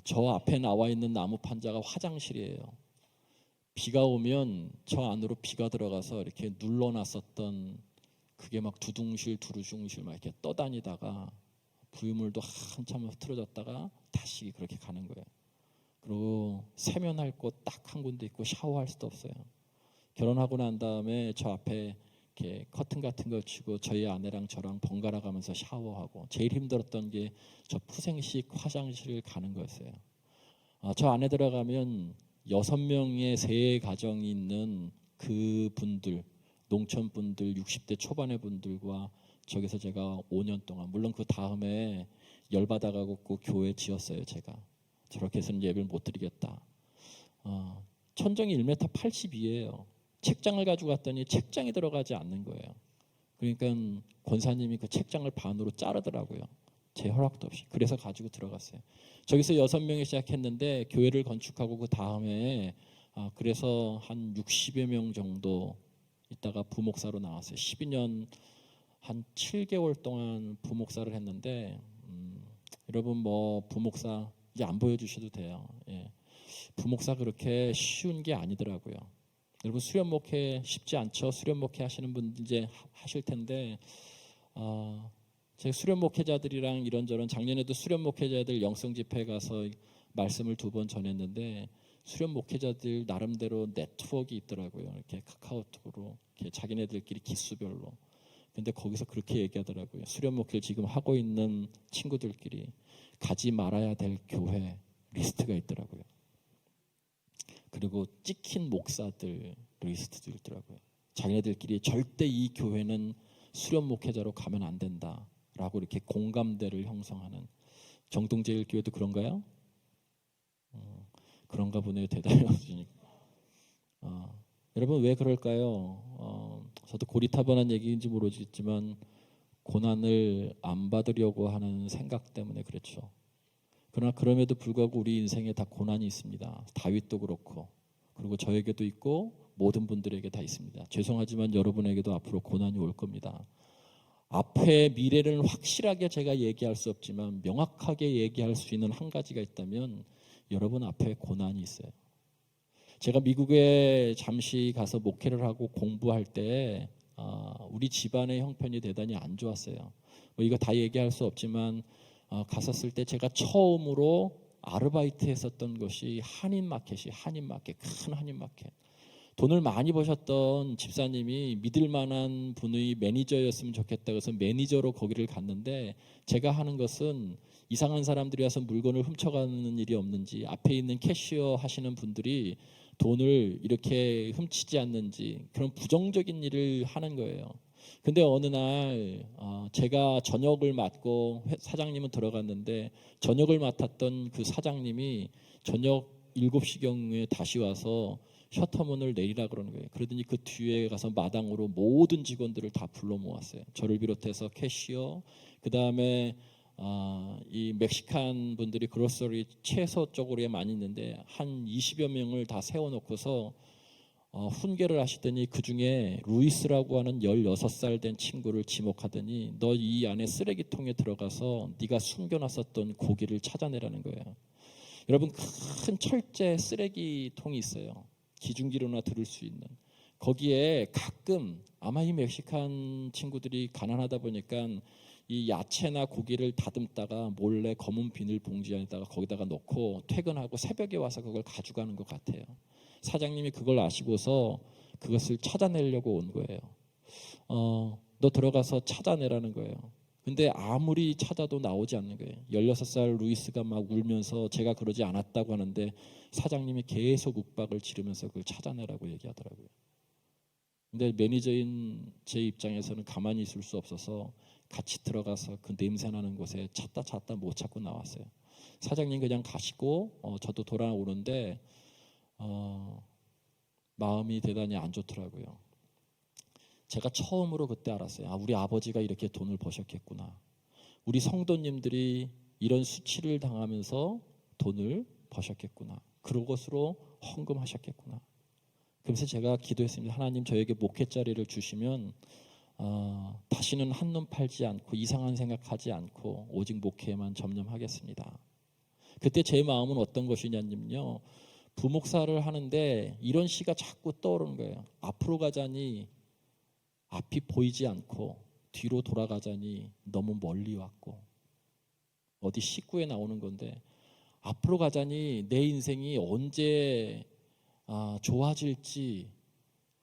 저 앞에 나와 있는 나무 판자가 화장실이에요. 비가 오면 저 안으로 비가 들어가서 이렇게 눌러놨었던, 그게 막 두둥실 막 이렇게 떠다니다가 부유물도 한참 흐트러졌다가 다시 그렇게 가는 거예요. 그리고 세면할 곳 딱 한 군데 있고 샤워할 수도 없어요. 결혼하고 난 다음에 저 앞에 이렇게 커튼 같은 걸 치고 저희 아내랑 저랑 번갈아 가면서 샤워하고, 제일 힘들었던 게 저 푸생식 화장실을 가는 거였어요. 저 안에 들어가면 6명의 세 가정이 있는 그 분들, 농촌 분들, 60대 초반의 분들과 저기서 제가 5년 동안, 물론 그 다음에 열받아가고 그 교회 지었어요. 제가 저렇게 해서는 예배를 못 드리겠다. 천정이 1m 82예요. 책장을 가지고 갔더니 책장이 들어가지 않는 거예요. 그러니까 권사님이 그 책장을 반으로 자르더라고요. 제 허락도 없이. 그래서 가지고 들어갔어요. 저기서 6명이 시작했는데 교회를 건축하고 그 다음에 그래서 한 60여 명 정도 있다가 부목사로 나왔어요. 12년 한 7개월 동안 부목사를 했는데, 여러분 뭐 부목사 이제 안 보여주셔도 돼요. 예. 부목사 그렇게 쉬운 게 아니더라고요. 여러분 수련 목회 쉽지 않죠. 수련 목회 하시는 분들 이제 하실 텐데, 제가 수련 목회자들이랑 이런저런, 작년에도 수련 목회자들 영성 집회 가서 말씀을 2번 전했는데, 수련 목회자들 나름대로 네트워크가 있더라고요. 이렇게 카카오톡으로 이렇게 자기네들끼리 기수별로. 근데 거기서 그렇게 얘기하더라고요. 수련 목회를 지금 하고 있는 친구들끼리 가지 말아야 될 교회 리스트가 있더라고요. 그리고 찍힌 목사들 리스트도 있더라고요. 자기네들끼리 절대 이 교회는 수련 목회자로 가면 안 된다라고 이렇게 공감대를 형성하는. 정동제일교회도 그런가요? 그런가 보네요. 대단히 없으니까. 여러분 왜 그럴까요? 저도 고리타분한 얘기인지 모르겠지만 고난을 안 받으려고 하는 생각 때문에 그렇죠. 그러나 그럼에도 불구하고 우리 인생에 다 고난이 있습니다. 다윗도 그렇고, 그리고 저에게도 있고 모든 분들에게 다 있습니다. 죄송하지만 여러분에게도 앞으로 고난이 올 겁니다. 앞에 미래를 확실하게 제가 얘기할 수 없지만 명확하게 얘기할 수 있는 한 가지가 있다면, 여러분 앞에 고난이 있어요. 제가 미국에 잠시 가서 목회를 하고 공부할 때 우리 집안의 형편이 대단히 안 좋았어요. 뭐 이거 다 얘기할 수 없지만 갔었을 때 제가 처음으로 아르바이트 했었던 것이 한인마켓, 큰 한인마켓. 돈을 많이 버셨던 집사님이 믿을 만한 분의 매니저였으면 좋겠다 그래서 매니저로 거기를 갔는데, 제가 하는 것은 이상한 사람들이 와서 물건을 훔쳐가는 일이 없는지, 앞에 있는 캐시어 하시는 분들이 돈을 이렇게 훔치지 않는지, 그런 부정적인 일을 하는 거예요. 근데 어느 날 제가 저녁을 맡고 사장님은 들어갔는데, 저녁을 맡았던 그 사장님이 저녁 7시경에 다시 와서 셔터문을 내리라 그러는 거예요. 그러더니 그 뒤에 가서 마당으로 모든 직원들을 다 불러 모았어요. 저를 비롯해서 캐시어, 그 다음에 이 멕시칸 분들이 그로서리 채소 쪽으로 많이 있는데 한 20여 명을 다 세워놓고서 훈계를 하시더니, 그 중에 루이스라고 하는 16살 된 친구를 지목하더니, 너 이 안에 쓰레기통에 들어가서 네가 숨겨놨었던 고기를 찾아내라는 거예요. 여러분, 큰 철제 쓰레기통이 있어요. 기중지로나 들을 수 있는. 거기에 가끔 아마 이 멕시칸 친구들이 가난하다 보니까 이 야채나 고기를 다듬다가 몰래 검은 비닐 봉지 안에다가 거기다가 넣고 퇴근하고 새벽에 와서 그걸 가져가는 것 같아요. 사장님이 그걸 아시고서 그것을 찾아내려고 온 거예요. 너 들어가서 찾아내라는 거예요. 근데 아무리 찾아도 나오지 않는 거예요. 16살 루이스가 막 울면서 제가 그러지 않았다고 하는데 사장님이 계속 윽박을 지르면서 그걸 찾아내라고 얘기하더라고요. 근데 매니저인 제 입장에서는 가만히 있을 수 없어서 같이 들어가서 그 냄새 나는 곳에 찾다 못 찾고 나왔어요. 사장님 그냥 가시고 저도 돌아오는데 마음이 대단히 안 좋더라고요. 제가 처음으로 그때 알았어요. 아, 우리 아버지가 이렇게 돈을 버셨겠구나. 우리 성도님들이 이런 수치를 당하면서 돈을 버셨겠구나. 그것으로 헌금하셨겠구나. 그래서 제가 기도했습니다. 하나님 저에게 목회자리를 주시면 다시는 한눈 팔지 않고 이상한 생각하지 않고 오직 목회에만 전념하겠습니다. 그때 제 마음은 어떤 것이냐면요. 부목사를 하는데 이런 시가 자꾸 떠오르는 거예요. 앞으로 가자니 앞이 보이지 않고 뒤로 돌아가자니 너무 멀리 왔고, 어디 식구에 나오는 건데 앞으로 가자니 내 인생이 언제 좋아질지,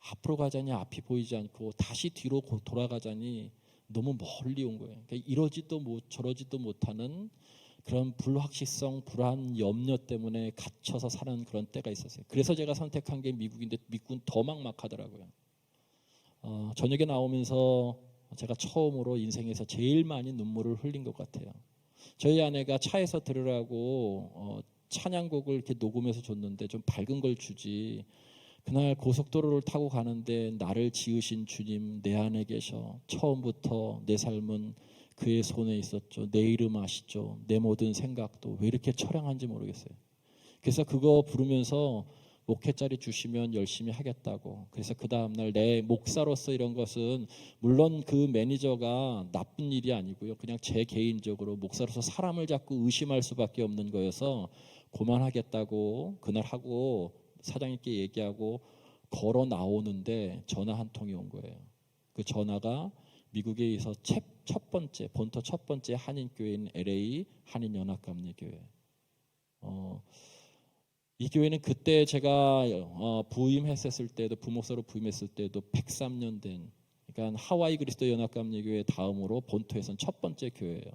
앞으로 가자니 앞이 보이지 않고 다시 뒤로 돌아가자니 너무 멀리 온 거예요. 그러니까 이러지도 저러지도 못하는 그런 불확실성, 불안, 염려 때문에 갇혀서 사는 그런 때가 있었어요. 그래서 제가 선택한 게 미국인데 미국은 더 막막하더라고요. 저녁에 나오면서 제가 처음으로 인생에서 제일 많이 눈물을 흘린 것 같아요. 저희 아내가 차에서 들으라고 찬양곡을 이렇게 녹음해서 줬는데 좀 밝은 걸 주지. 그날 고속도로를 타고 가는데 나를 지으신 주님 내 안에 계셔. 처음부터 내 삶은 그의 손에 있었죠. 내 이름 아시죠. 내 모든 생각도 왜 이렇게 처량한지 모르겠어요. 그래서 그거 부르면서 목회자리 주시면 열심히 하겠다고. 그래서 그 다음날 내 목사로서 이런 것은 물론 그 매니저가 나쁜 일이 아니고요. 그냥 제 개인적으로 목사로서 사람을 자꾸 의심할 수밖에 없는 거여서 그만하겠다고 그날 하고 사장님께 얘기하고 걸어 나오는데 전화 한 통이 온 거예요. 그 전화가 미국에서 첫 번째 본토 첫 번째 한인교회인 LA 한인연합감리교회. 이 교회는 그때 제가 부임했었을 때도 부목사로 부임했을 때도 103년 된, 그러니까 하와이 그리스도 연합감리교회 다음으로 본토에선 첫 번째 교회예요.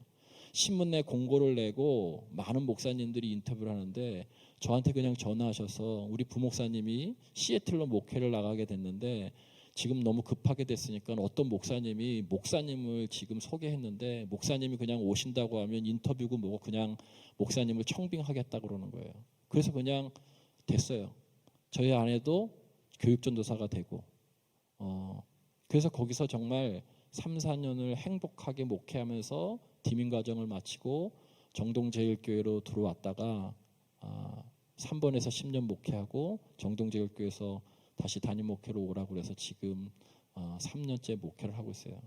신문에 공고를 내고 많은 목사님들이 인터뷰를 하는데 저한테 그냥 전화하셔서 우리 부목사님이 시애틀로 목회를 나가게 됐는데 지금 너무 급하게 됐으니까 어떤 목사님이 목사님을 지금 소개했는데 목사님이 그냥 오신다고 하면 인터뷰고 뭐고 그냥 목사님을 청빙하겠다고 그러는 거예요. 그래서 그냥 됐어요. 저희 아내도 교육전도사가 되고 그래서 거기서 정말 3, 4년을 행복하게 목회하면서 디민 과정을 마치고 정동제일교회로 들어왔다가 3번에서 10년 목회하고 정동제일교회에서 다시 담임 목회로 오라고 그래서 지금 3년째 목회를 하고 있어요.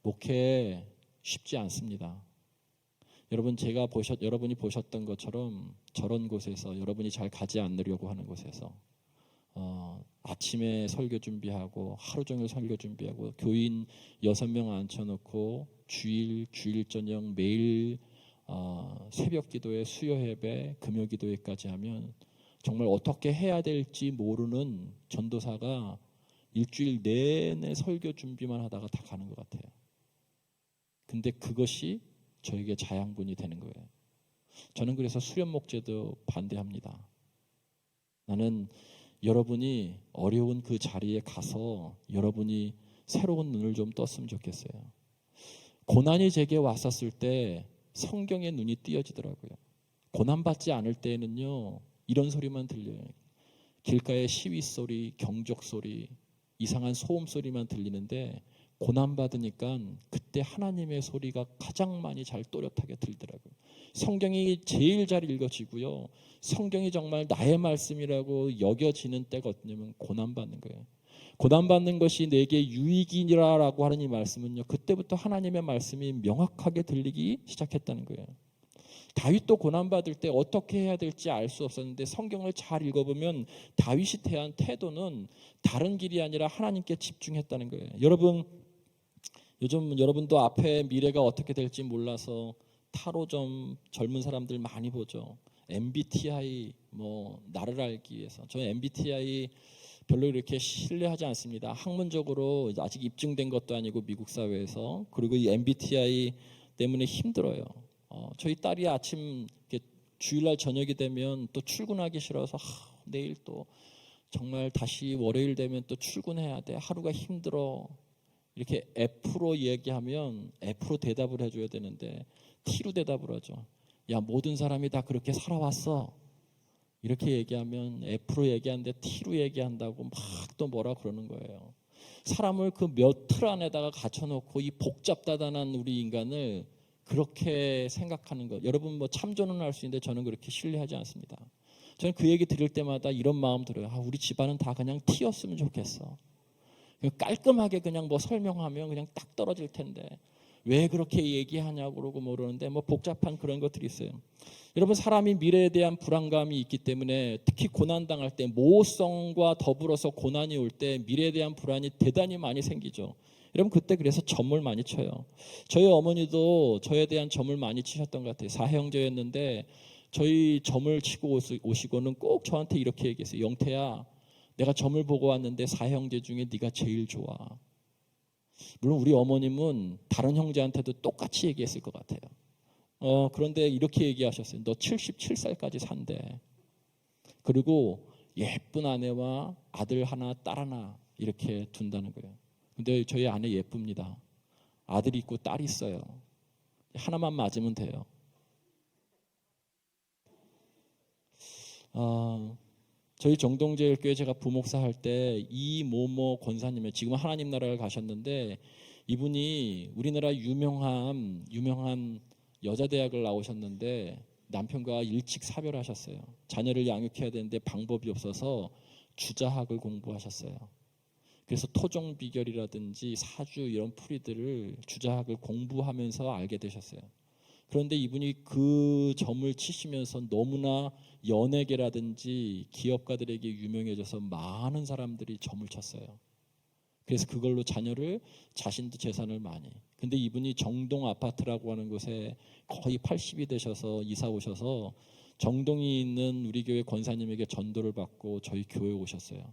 목회 쉽지 않습니다. 여러분 여러분이 보셨던 것처럼 저런 곳에서 여러분이 잘 가지 않으려고 하는 곳에서 아침에 설교 준비하고 하루 종일 설교 준비하고 교인 6명 앉혀놓고 주일 저녁 매일 새벽 기도회, 수요 예배, 금요 기도회까지 하면 정말 어떻게 해야 될지 모르는 전도사가 일주일 내내 설교 준비만 하다가 다 가는 것 같아요. 근데 그것이 저에게 자양분이 되는 거예요. 저는 그래서 수련목제도 반대합니다. 나는 여러분이 어려운 그 자리에 가서 여러분이 새로운 눈을 좀 떴으면 좋겠어요. 고난이 제게 왔었을 때 성경의 눈이 띄어지더라고요. 고난받지 않을 때에는요 이런 소리만 들려요. 길가의 시위 소리, 경적 소리, 이상한 소음 소리만 들리는데 고난받으니까 그때 하나님의 소리가 가장 많이 잘 또렷하게 들더라고요. 성경이 제일 잘 읽어지고요. 성경이 정말 나의 말씀이라고 여겨지는 때가 어떠냐면 고난받는 거예요. 고난받는 것이 내게 유익이라고 하는 이 말씀은요. 그때부터 하나님의 말씀이 명확하게 들리기 시작했다는 거예요. 다윗도 고난받을 때 어떻게 해야 될지 알 수 없었는데 성경을 잘 읽어보면 다윗이 대한 태도는 다른 길이 아니라 하나님께 집중했다는 거예요. 여러분, 요즘 여러분도 앞에 미래가 어떻게 될지 몰라서 타로점 젊은 사람들 많이 보죠. MBTI 나를 알기 위해서. 저 MBTI 별로 이렇게 신뢰하지 않습니다. 학문적으로 아직 입증된 것도 아니고 미국 사회에서. 그리고 이 MBTI 때문에 힘들어요. 저희 딸이 아침 이렇게 주일날 저녁이 되면 또 출근하기 싫어서 내일 또 정말 다시 월요일 되면 또 출근해야 돼. 하루가 힘들어. 이렇게 F로 얘기하면 F로 대답을 해줘야 되는데 T로 대답을 하죠. 야, 모든 사람이 다 그렇게 살아왔어. 이렇게 얘기하면 F로 얘기하는데 T로 얘기한다고 막 또 뭐라 그러는 거예요. 사람을 그 몇 틀 안에다가 갇혀놓고 이 복잡다단한 우리 인간을 그렇게 생각하는 것. 여러분 뭐 참조는 할 수 있는데 저는 그렇게 신뢰하지 않습니다. 저는 그 얘기 들을 때마다 이런 마음 들어요. 우리 집안은 다 그냥 T였으면 좋겠어. 깔끔하게 그냥 뭐 설명하면 그냥 딱 떨어질 텐데 왜 그렇게 얘기하냐고 그러고 모르는데 뭐 복잡한 그런 것들이 있어요. 여러분 사람이 미래에 대한 불안감이 있기 때문에 특히 고난당할 때 모호성과 더불어서 고난이 올 때 미래에 대한 불안이 대단히 많이 생기죠. 여러분 그때 그래서 점을 많이 쳐요. 저희 어머니도 저에 대한 점을 많이 치셨던 것 같아요. 사형제였는데 저희 점을 치고 오시고는 꼭 저한테 이렇게 얘기했어요. 영태야, 내가 점을 보고 왔는데 사형제 중에 네가 제일 좋아. 물론 우리 어머님은 다른 형제한테도 똑같이 얘기했을 것 같아요. 그런데 이렇게 얘기하셨어요. 너 77살까지 산대. 그리고 예쁜 아내와 아들 하나, 딸 하나 이렇게 둔다는 거예요. 근데 저희 아내 예쁩니다. 아들이 있고 딸이 있어요. 하나만 맞으면 돼요. 저희 정동제일교회 제가 부목사 할 때 이모모 권사님의 지금 하나님 나라를 가셨는데 이분이 우리나라 유명한 여자대학을 나오셨는데 남편과 일찍 사별하셨어요. 자녀를 양육해야 되는데 방법이 없어서 주자학을 공부하셨어요. 그래서 토종 비결이라든지 사주 이런 풀이들을 주자학을 공부하면서 알게 되셨어요. 그런데 이분이 그 점을 치시면서 너무나 연예계라든지 기업가들에게 유명해져서 많은 사람들이 점을 쳤어요. 그래서 그걸로 자녀를 자신도 재산을 많이. 근데 이분이 정동 아파트라고 하는 곳에 거의 80이 되셔서 이사 오셔서 정동이 있는 우리 교회 권사님에게 전도를 받고 저희 교회에 오셨어요.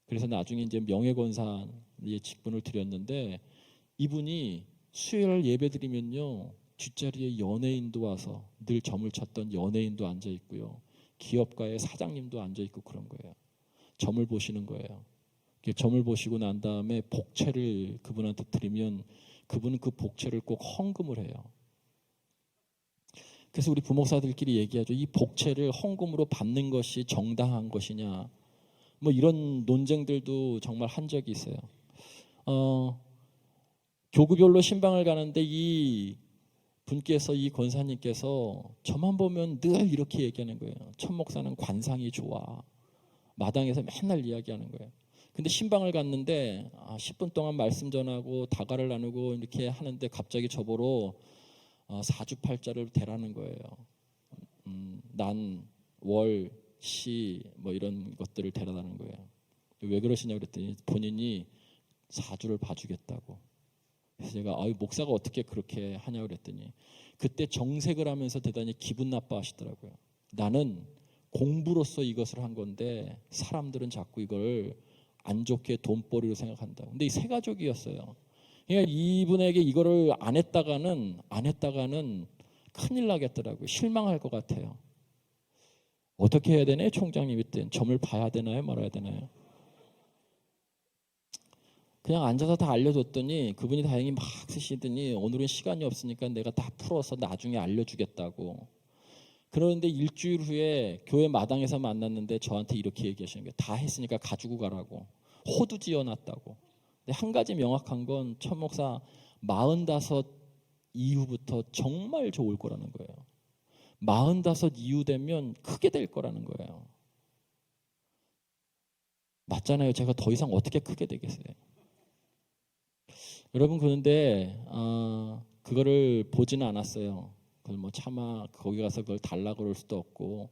그래서 나중에 이제 명예권사의 직분을 드렸는데 이분이 수요일 예배 드리면요. 뒷자리에 연예인도 와서 늘 점을 쳤던 연예인도 앉아 있고요. 기업가의 사장님도 앉아 있고 그런 거예요. 점을 보시는 거예요. 점을 보시고 난 다음에 복채를 그분한테 드리면 그분은 그 복채를 꼭 헌금을 해요. 그래서 우리 부목사들끼리 얘기하죠. 이 복채를 헌금으로 받는 것이 정당한 것이냐. 뭐 이런 논쟁들도 정말 한 적이 있어요. 교구별로 신방을 가는데 이 분께서 이 권사님께서 저만 보면 늘 이렇게 얘기하는 거예요. 천 목사는 관상이 좋아. 마당에서 맨날 이야기하는 거예요. 근데 신방을 갔는데 10분 동안 말씀 전하고 다가를 나누고 이렇게 하는데 갑자기 저보러 사주팔자를 대라는 거예요. 난, 월, 시 뭐 이런 것들을 대라는 거예요. 왜 그러시냐고 그랬더니 본인이 사주를 봐주겠다고. 그래서 제가 목사가 어떻게 그렇게 하냐고 그랬더니 그때 정색을 하면서 대단히 기분 나빠하시더라고요. 나는 공부로서 이것을 한 건데 사람들은 자꾸 이걸 안 좋게 돈벌이로 생각한다. 근데 이 세 가족이었어요. 그러니까 이분에게 이거를 안 했다가는 큰일 나겠더라고요. 실망할 것 같아요. 어떻게 해야 되나요? 총장님이 때 점을 봐야 되나요? 말아야 되나요? 그냥 앉아서 다 알려줬더니 그분이 다행히 막 쓰시더니 오늘은 시간이 없으니까 내가 다 풀어서 나중에 알려주겠다고. 그런데 일주일 후에 교회 마당에서 만났는데 저한테 이렇게 얘기하시는 거예요. 다 했으니까 가지고 가라고. 호두 지어놨다고. 근데 한 가지 명확한 건 천 목사 45 이후부터 정말 좋을 거라는 거예요. 45 이후 되면 크게 될 거라는 거예요. 맞잖아요. 제가 더 이상 어떻게 크게 되겠어요. 여러분 그런데 그거를 보지는 않았어요. 그걸 뭐 차마 거기 가서 그걸 달라고 그럴 수도 없고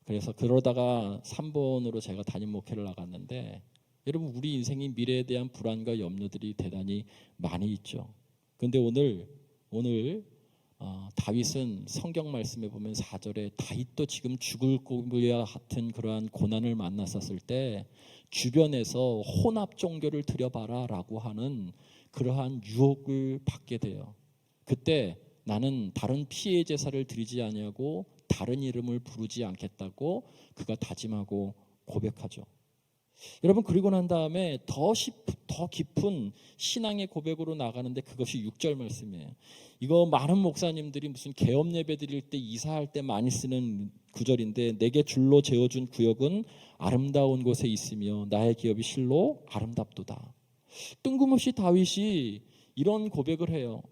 그래서 그러다가 3번으로 제가 담임 목회를 나갔는데 여러분 우리 인생이 미래에 대한 불안과 염려들이 대단히 많이 있죠. 그런데 오늘 다윗은 성경 말씀에 보면 4절에 다윗도 지금 죽을 고비와 같은 그러한 고난을 만났었을 때 주변에서 혼합 종교를 드려봐라 라고 하는 그러한 유혹을 받게 돼요. 그때 나는 다른 피해 제사를 드리지 아니하고 다른 이름을 부르지 않겠다고 그가 다짐하고 고백하죠. 여러분, 그리고 난 다음에 더 깊은 신앙의 고백으로 나가는데 그것이 6절 말씀이에요. 이거 많은 목사님들이 무슨 개업 예배 드릴 때 이사할 때 많이 쓰는 구절인데, 내게 줄로 재어준 구역은 아름다운 곳에 있으며 나의 기업이 실로 아름답도다. 뜬금없이 다윗이 이런 고백을 해요.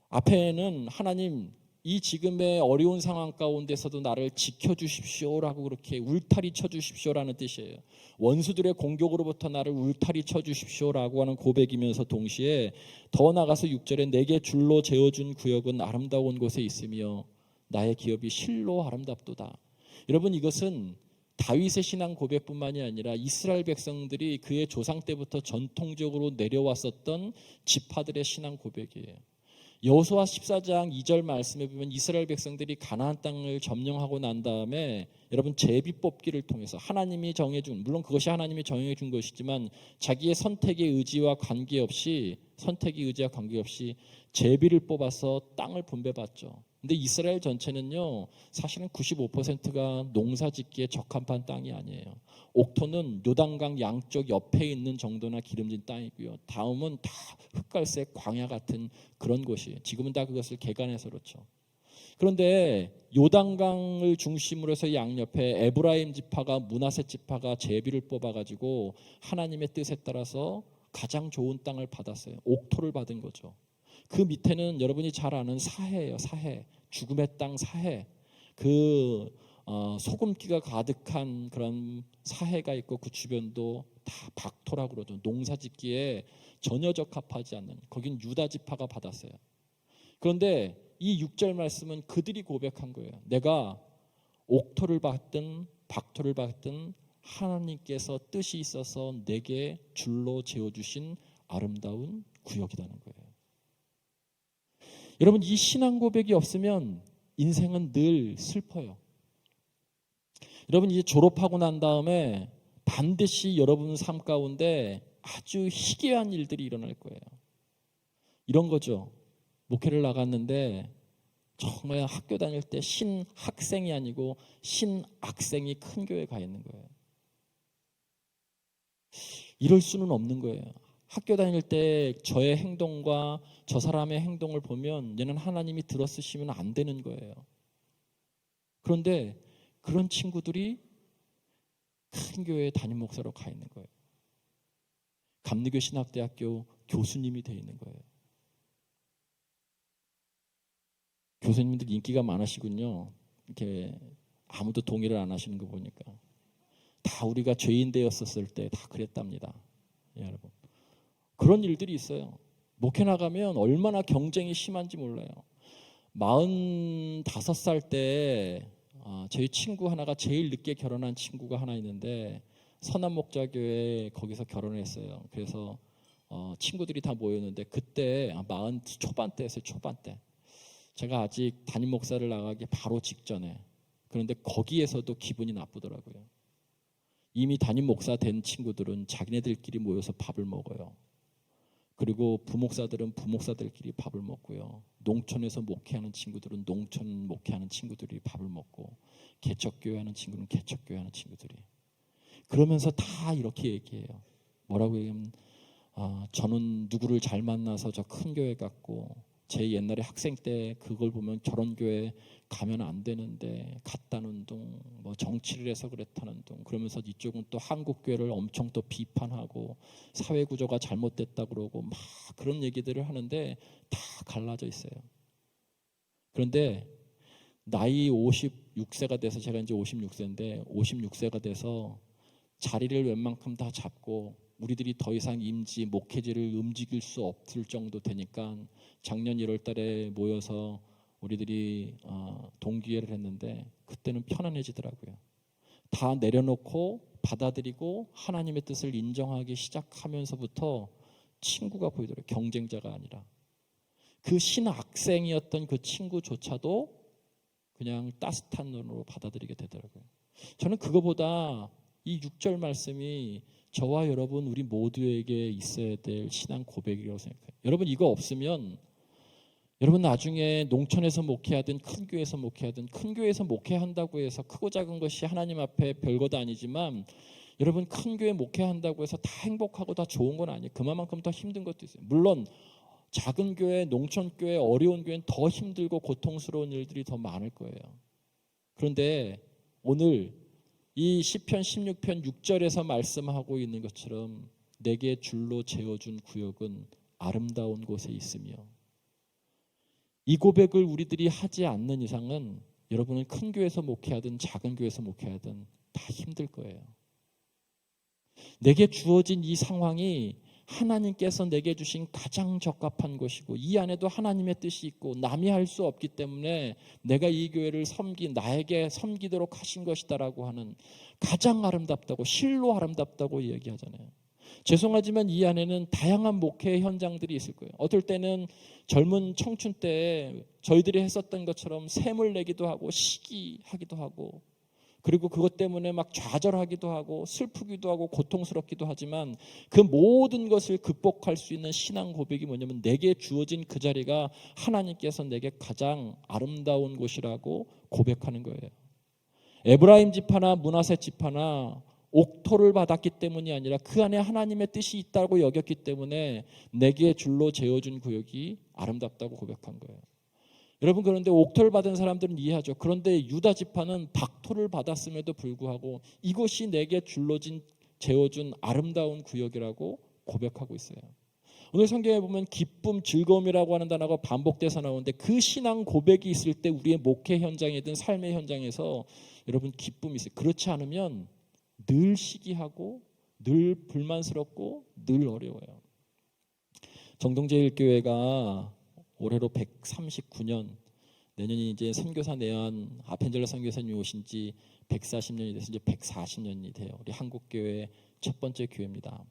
앞에는 하나님, 이 지금의 어려운 상황 가운데서도 나를 지켜주십시오라고 그렇게 울타리 쳐주십시오라는 뜻이에요. 원수들의 공격으로부터 나를 울타리 쳐주십시오라고 하는 고백이면서 동시에 더 나가서 6절에 내게 줄로 재어준 구역은 아름다운 곳에 있으며 나의 기업이 실로 아름답도다. 여러분, 이것은 다윗의 신앙 고백뿐만이 아니라 이스라엘 백성들이 그의 조상 때부터 전통적으로 내려왔었던 지파들의 신앙 고백이에요. 여호수아 14장 2절 말씀에 보면 이스라엘 백성들이 가나안 땅을 점령하고 난 다음에 여러분 제비 뽑기를 통해서 하나님이 정해준, 물론 그것이 하나님이 정해준 것이지만 자기의 선택의 의지와 관계없이 제비를 뽑아서 땅을 분배받죠. 근데 이스라엘 전체는요, 사실은 95%가 농사짓기에 적합한 땅이 아니에요. 옥토는 요단강 양쪽 옆에 있는 정도나 기름진 땅이고요. 다음은 다 흑갈색 광야 같은 그런 곳이에요. 지금은 다 그것을 개간해서 그렇죠. 그런데 요단강을 중심으로 해서 양옆에 에브라임 지파가, 므낫세 지파가 제비를 뽑아가지고 하나님의 뜻에 따라서 가장 좋은 땅을 받았어요. 옥토를 받은 거죠. 그 밑에는 여러분이 잘 아는 사해예요. 사해, 죽음의 땅 사해. 소금기가 가득한 그런 사해가 있고 그 주변도 다 박토라고 그러죠. 농사짓기에 전혀 적합하지 않는, 거긴 유다 지파가 받았어요. 그런데 이 6절 말씀은 그들이 고백한 거예요. 내가 옥토를 받든 박토를 받든 하나님께서 뜻이 있어서 내게 줄로 재어주신 아름다운 구역이라는 거예요. 여러분, 이 신앙 고백이 없으면 인생은 늘 슬퍼요. 여러분, 이제 졸업하고 난 다음에 반드시 여러분 삶 가운데 아주 희귀한 일들이 일어날 거예요. 이런 거죠. 목회를 나갔는데 정말 학교 다닐 때 신학생이 아니고 신악생이 큰 교회에 가 있는 거예요. 이럴 수는 없는 거예요. 학교 다닐 때 저의 행동과 저 사람의 행동을 보면 얘는 하나님이 들어쓰시면 안 되는 거예요. 그런데 그런 친구들이 큰 교회에 담임 목사로 가 있는 거예요. 감리교 신학대학교 교수님이 돼 있는 거예요. 교수님들 인기가 많으시군요. 이렇게 아무도 동의를 안 하시는 거 보니까. 다 우리가 죄인 되었었을 때 다 그랬답니다. 여러분. 그런 일들이 있어요. 목회 나가면 얼마나 경쟁이 심한지 몰라요. 45살 때 저희 친구 하나가 제일 늦게 결혼한 친구가 하나 있는데 선한목자교회 거기서 결혼을 했어요. 그래서 친구들이 다 모였는데 그때 40 초반대였어요. 초반대. 제가 아직 담임 목사를 나가기 바로 직전에. 그런데 거기에서도 기분이 나쁘더라고요. 이미 담임 목사 된 친구들은 자기네들끼리 모여서 밥을 먹어요. 그리고 부목사들은 부목사들끼리 밥을 먹고요. 농촌에서 목회하는 친구들은 농촌 목회하는 친구들이 밥을 먹고, 개척교회 하는 친구는 개척교회 하는 친구들이. 그러면서 다 이렇게 얘기해요. 뭐라고 얘기하면 저는 누구를 잘 만나서 저 큰 교회 갔고, 제 옛날에 학생 때 그걸 보면 저런 교회 가면 안 되는데 갔다는 둥, 뭐 정치를 해서 그랬다는 둥, 그러면서 이쪽은 또 한국 교회를 엄청 또 비판하고 사회 구조가 잘못됐다 그러고 막 그런 얘기들을 하는데 다 갈라져 있어요. 그런데 나이 56세가 돼서, 제가 이제 56세인데 56세가 돼서 자리를 웬만큼 다 잡고 우리들이 더 이상 임지, 목회지를 움직일 수 없을 정도 되니까 작년 1월 달에 모여서 우리들이 동기회를 했는데 그때는 편안해지더라고요. 다 내려놓고 받아들이고 하나님의 뜻을 인정하기 시작하면서부터 친구가 보이더라고요. 경쟁자가 아니라. 그 신학생이었던 그 친구조차도 그냥 따뜻한 눈으로 받아들이게 되더라고요. 저는 그거보다 이 6절 말씀이 저와 여러분 우리 모두에게 있어야 될 신앙 고백이라고 생각해요. 여러분 이거 없으면 여러분 나중에 농촌에서 목회하든 큰 교회에서 목회하든, 큰 교회에서 목회한다고 해서 크고 작은 것이 하나님 앞에 별것도 아니지만 여러분 큰 교회 목회한다고 해서 다 행복하고 다 좋은 건 아니에요. 그만큼 더 힘든 것도 있어요. 물론 작은 교회, 농촌 교회, 어려운 교회는 더 힘들고 고통스러운 일들이 더 많을 거예요. 그런데 오늘 이 시편 16편 6절에서 말씀하고 있는 것처럼 내게 줄로 재어준 구역은 아름다운 곳에 있으며, 이 고백을 우리들이 하지 않는 이상은 여러분은 큰 교회에서 목회하든 작은 교회에서 목회하든 다 힘들 거예요. 내게 주어진 이 상황이 하나님께서 내게 주신 가장 적합한 것이고, 이 안에도 하나님의 뜻이 있고 남이 할 수 없기 때문에 내가 이 교회를 나에게 섬기도록 하신 것이다라고 하는 가장 아름답다고, 실로 아름답다고 이야기하잖아요. 죄송하지만 이 안에는 다양한 목회 현장들이 있을 거예요. 어떨 때는 젊은 청춘 때 저희들이 했었던 것처럼 샘을 내기도 하고 시기하기도 하고, 그리고 그것 때문에 막 좌절하기도 하고 슬프기도 하고 고통스럽기도 하지만 그 모든 것을 극복할 수 있는 신앙 고백이 뭐냐면 내게 주어진 그 자리가 하나님께서 내게 가장 아름다운 곳이라고 고백하는 거예요. 에브라임 지파나 므낫세 지파나 옥토를 받았기 때문이 아니라 그 안에 하나님의 뜻이 있다고 여겼기 때문에 내게 줄로 재어준 구역이 아름답다고 고백한 거예요. 여러분, 그런데 옥토를 받은 사람들은 이해하죠. 그런데 유다 지파는 박토를 받았음에도 불구하고 이곳이 내게 줄로 재어준 아름다운 구역이라고 고백하고 있어요. 오늘 성경에 보면 기쁨, 즐거움이라고 하는 단어가 반복돼서 나오는데 그 신앙 고백이 있을 때 우리의 목회 현장이든 삶의 현장에서 여러분 기쁨이 있어요. 그렇지 않으면 늘 시기하고 늘 불만스럽고 늘 어려워요. 정동제일교회가 올해로 139년, 내년이 이제 선교사 내한 아펜젤러 선교사님이 오신 지 140년이 돼서 이제 140년이 돼요. 우리 한국교회 첫 번째 교회입니다.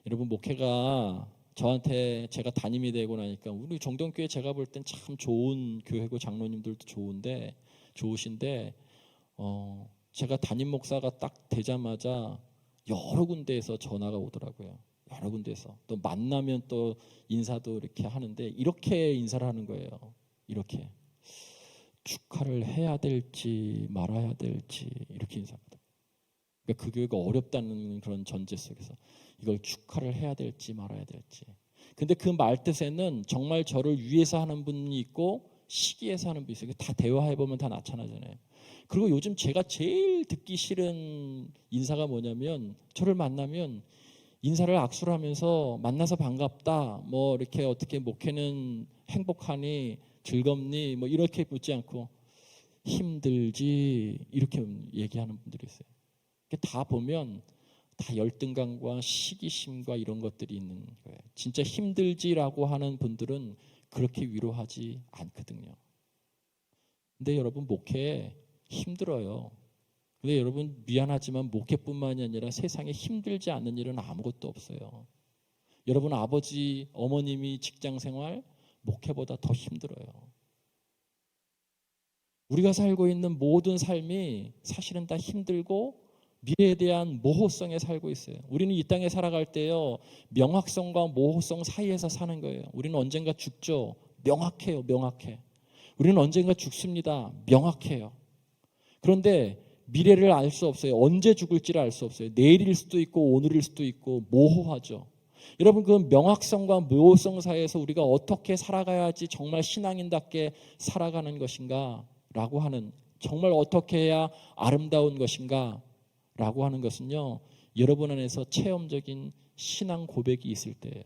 여러분, 목회가 저한테 제가 담임이 되고 나니까 우리 정동교회 제가 볼 땐 참 좋은 교회고 장로님들도 좋으신데 제가 담임 목사가 딱 되자마자 여러 군데에서 전화가 오더라고요. 여러 군데에서 또 만나면 또 인사도 이렇게 하는데 이렇게 인사를 하는 거예요. 이렇게 축하를 해야 될지 말아야 될지 이렇게 인사합니다. 그러니까 그 교회가 어렵다는 그런 전제 속에서 이걸 축하를 해야 될지 말아야 될지. 근데 그 말 뜻에는 정말 저를 위해서 하는 분이 있고 시기해서 하는 분이 있어요. 다 대화해 보면 다 나타나잖아요. 그리고 요즘 제가 제일 듣기 싫은 인사가 뭐냐면 저를 만나면 인사를 악수를 하면서 만나서 반갑다, 뭐 이렇게 어떻게 목회는 행복하니 즐겁니 뭐 이렇게 묻지 않고 힘들지 이렇게 얘기하는 분들이 있어요. 다 보면 다 열등감과 시기심과 이런 것들이 있는 거예요. 진짜 힘들지라고 하는 분들은 그렇게 위로하지 않거든요. 근데 여러분, 목회 힘들어요. 근데 여러분, 미안하지만 목회뿐만이 아니라 세상에 힘들지 않는 일은 아무것도 없어요. 여러분 아버지, 어머님이 직장생활, 목회보다 더 힘들어요. 우리가 살고 있는 모든 삶이 사실은 다 힘들고 미래에 대한 모호성에 살고 있어요. 우리는 이 땅에 살아갈 때요, 명확성과 모호성 사이에서 사는 거예요. 우리는 언젠가 죽죠. 명확해요. 명확해. 우리는 언젠가 죽습니다. 명확해요. 그런데 미래를 알 수 없어요. 언제 죽을지를 알 수 없어요. 내일일 수도 있고 오늘일 수도 있고 모호하죠. 여러분, 그 명확성과 모호성 사이에서 우리가 어떻게 살아가야지 정말 신앙인답게 살아가는 것인가 라고 하는, 정말 어떻게 해야 아름다운 것인가 라고 하는 것은요, 여러분 안에서 체험적인 신앙 고백이 있을 때예요.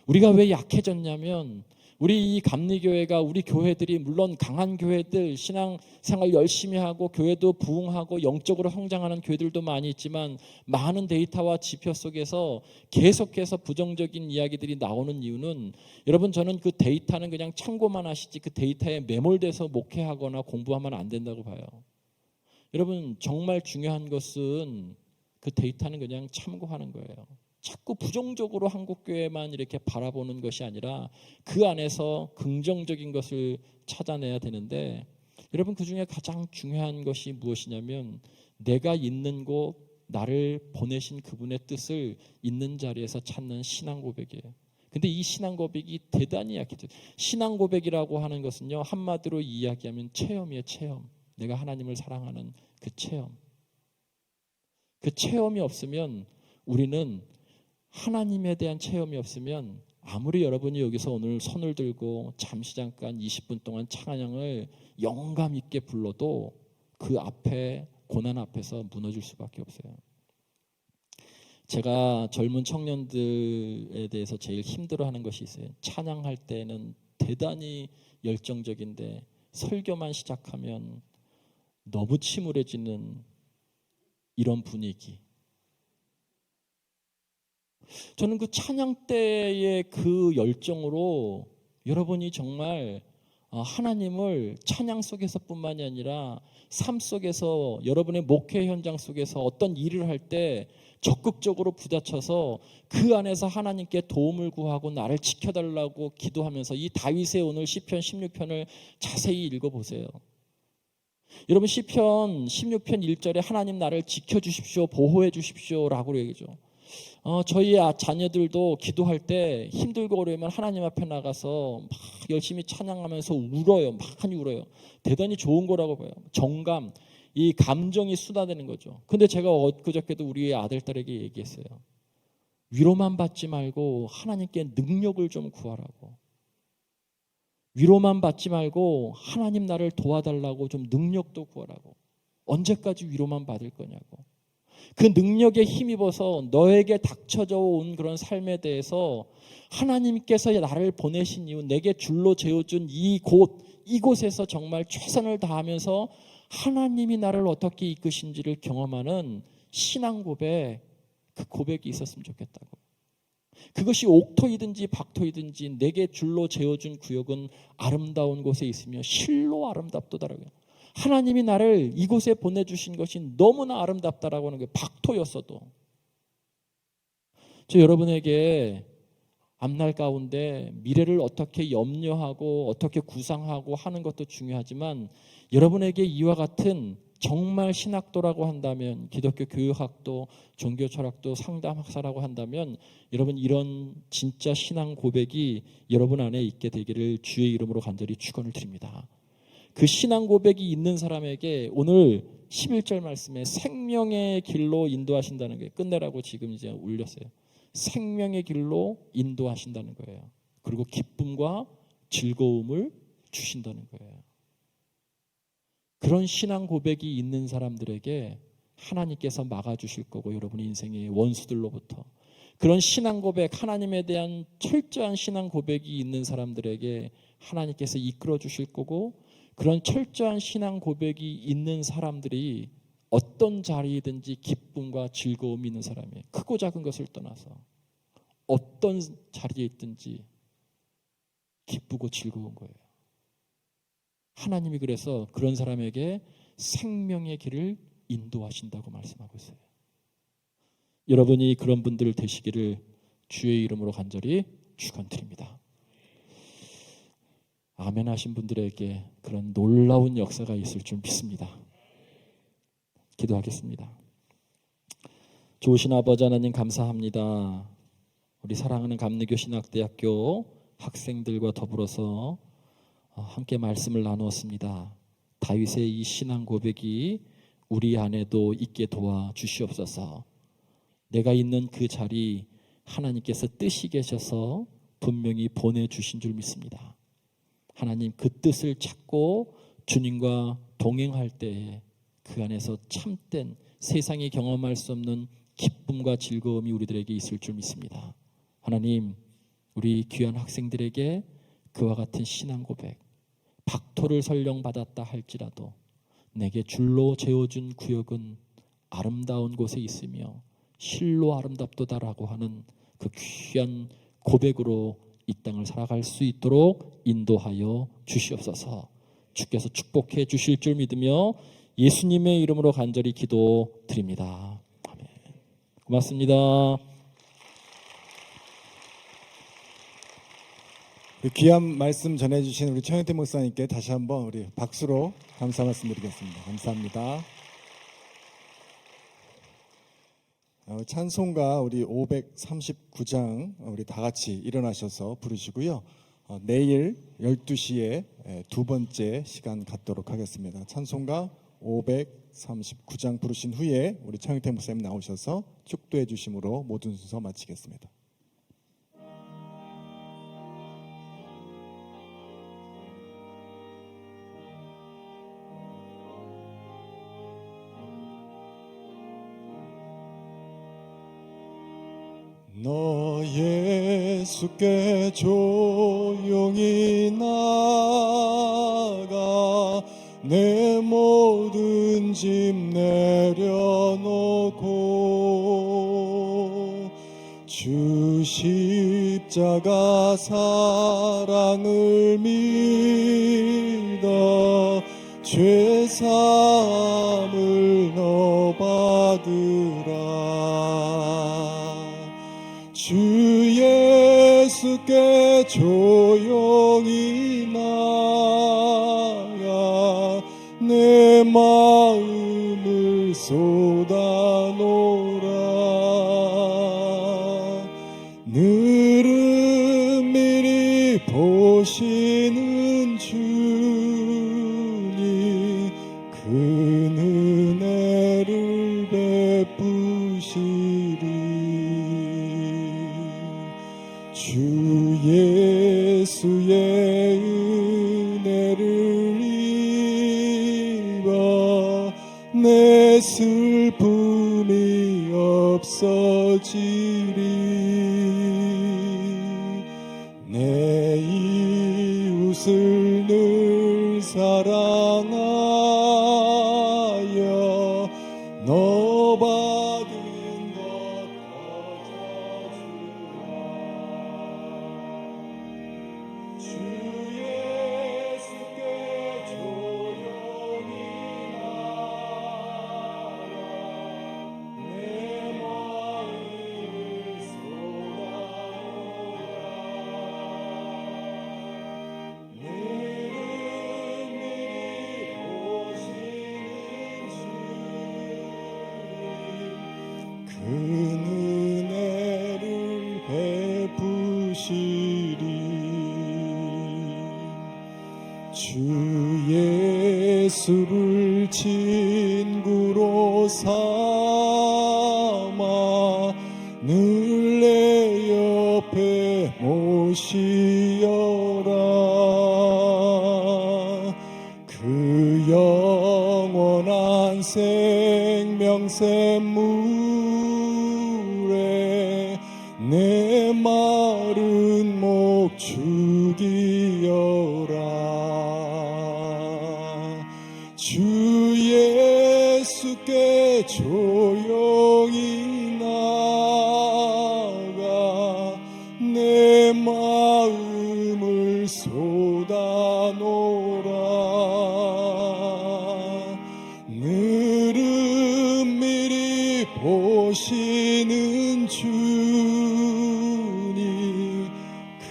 우리가 왜 약해졌냐면 우리 이 감리교회가, 우리 교회들이 물론 강한 교회들, 신앙생활 열심히 하고 교회도 부흥하고 영적으로 성장하는 교회들도 많이 있지만 많은 데이터와 지표 속에서 계속해서 부정적인 이야기들이 나오는 이유는, 여러분 저는 그 데이터는 그냥 참고만 하시지 그 데이터에 매몰돼서 목회하거나 공부하면 안 된다고 봐요. 여러분, 정말 중요한 것은 그 데이터는 그냥 참고하는 거예요. 자꾸 부정적으로 한국교회만 이렇게 바라보는 것이 아니라 그 안에서 긍정적인 것을 찾아내야 되는데, 여러분, 그 중에 가장 중요한 것이 무엇이냐면 내가 있는 곳, 나를 보내신 그분의 뜻을 있는 자리에서 찾는 신앙 고백이에요. 근데 이 신앙 고백이 대단히 약해져요. 신앙 고백이라고 하는 것은요, 한마디로 이야기하면 체험이에요. 체험. 내가 하나님을 사랑하는 그 체험. 그 체험이 없으면, 우리는 하나님에 대한 체험이 없으면 아무리 여러분이 여기서 오늘 손을 들고 잠시 잠깐 20분 동안 찬양을 영감 있게 불러도 그 앞에, 고난 앞에서 무너질 수밖에 없어요. 제가 젊은 청년들에 대해서 제일 힘들어하는 것이 있어요. 찬양할 때는 대단히 열정적인데 설교만 시작하면 너무 침울해지는 이런 분위기. 저는 그 찬양 때의 그 열정으로 여러분이 정말 하나님을 찬양 속에서뿐만이 아니라 삶 속에서, 여러분의 목회 현장 속에서 어떤 일을 할 때 적극적으로 부딪혀서 그 안에서 하나님께 도움을 구하고 나를 지켜달라고 기도하면서, 이 다윗의 오늘 시편 16편을 자세히 읽어보세요. 여러분, 시편 16편 1절에 하나님 나를 지켜주십시오, 보호해 주십시오 라고 얘기죠. 저희 자녀들도 기도할 때 힘들고 어려우면 하나님 앞에 나가서 막 열심히 찬양하면서 울어요. 많이 울어요. 대단히 좋은 거라고 봐요. 정감, 이 감정이 쏟아내는 거죠. 근데 제가 엊그저께도 우리 아들딸에게 얘기했어요. 위로만 받지 말고 하나님께 능력을 좀 구하라고. 위로만 받지 말고 하나님 나를 도와달라고 좀 능력도 구하라고. 언제까지 위로만 받을 거냐고. 그 능력에 힘입어서 너에게 닥쳐져 온 그런 삶에 대해서 하나님께서 나를 보내신 이유, 내게 줄로 재어준 이곳에서 정말 최선을 다하면서 하나님이 나를 어떻게 이끄신지를 경험하는 신앙 고백, 그 고백이 있었으면 좋겠다고. 그것이 옥토이든지 박토이든지 내게 줄로 재어준 구역은 아름다운 곳에 있으며 실로 아름답도다라고요. 하나님이 나를 이곳에 보내주신 것이 너무나 아름답다라고 하는 게 박토였어도, 저 여러분에게 앞날 가운데 미래를 어떻게 염려하고 어떻게 구상하고 하는 것도 중요하지만, 여러분에게 이와 같은 정말 신학도라고 한다면, 기독교 교육학도, 종교철학도, 상담학사라고 한다면, 여러분 이런 진짜 신앙 고백이 여러분 안에 있게 되기를 주의 이름으로 간절히 축원을 드립니다. 그 신앙 고백이 있는 사람에게 오늘 11절 말씀에 생명의 길로 인도하신다는 게, 끝내라고 지금 이제 올렸어요. 생명의 길로 인도하신다는 거예요. 그리고 기쁨과 즐거움을 주신다는 거예요. 그런 신앙 고백이 있는 사람들에게 하나님께서 막아주실 거고, 여러분의 인생의 원수들로부터 그런 신앙 고백, 하나님에 대한 철저한 신앙 고백이 있는 사람들에게 하나님께서 이끌어 주실 거고, 그런 철저한 신앙 고백이 있는 사람들이 어떤 자리이든지 기쁨과 즐거움이 있는 사람이에요. 크고 작은 것을 떠나서 어떤 자리에 있든지 기쁘고 즐거운 거예요. 하나님이 그래서 그런 사람에게 생명의 길을 인도하신다고 말씀하고 있어요. 여러분이 그런 분들 되시기를 주의 이름으로 간절히 축원드립니다. 아멘 하신 분들에게 그런 놀라운 역사가 있을 줄 믿습니다. 기도하겠습니다. 좋으신 아버지 하나님, 감사합니다. 우리 사랑하는 감리교 신학대학교 학생들과 더불어서 함께 말씀을 나누었습니다. 다윗의 이 신앙 고백이 우리 안에도 있게 도와 주시옵소서. 내가 있는 그 자리 하나님께서 뜻이 계셔서 분명히 보내주신 줄 믿습니다. 하나님, 그 뜻을 찾고 주님과 동행할 때에 그 안에서 참된 세상이 경험할 수 없는 기쁨과 즐거움이 우리들에게 있을 줄 믿습니다. 하나님, 우리 귀한 학생들에게 그와 같은 신앙 고백, 박토를 설령 받았다 할지라도 내게 줄로 재어준 구역은 아름다운 곳에 있으며 실로 아름답도다라고 하는 그 귀한 고백으로 이 땅을 살아갈 수 있도록 인도하여 주시옵소서. 주께서 축복해 주실 줄 믿으며 예수님의 이름으로 간절히 기도드립니다. 아멘. 고맙습니다. 우리 귀한 말씀 전해주신 우리 최영태 목사님께 다시 한번 우리 박수로 감사 말씀드리겠습니다. 감사합니다. 찬송가 우리 539장 우리 다 같이 일어나셔서 부르시고요. 내일 12시에 두 번째 시간 갖도록 하겠습니다. 찬송가 539장 부르신 후에 우리 최영태 목사님 나오셔서 축도해 주심으로 모든 순서 마치겠습니다. 너 예수께 조용히 나가 내 모든 짐 내려놓고 주 십자가 사랑을 믿어 죄사함을 너 받으라. 주 예수께 조용히 나가 내 마음을 쏟아놓으라. 늘은 미리 보시는 주님 그 은혜를 베푸시리. 주 예수의 은혜를 입어 내 슬픔이 없어지리. 내 이웃을 늘 사랑하여 너 받은 것 주 예수께 조용히 나가 내 마음을 쏟아놓으라. 늘은 미리 보시는 주님 그 은혜를 베푸시리. 주 예수를 친구로 삼아 늘 내 옆에 모시어라. 그 영원한 생명샘물에 내 마른 목 죽이어라. 주 예수께 조용히 나가 내 마음을 쏟아놓으라. 늘은 미리 보시는 주님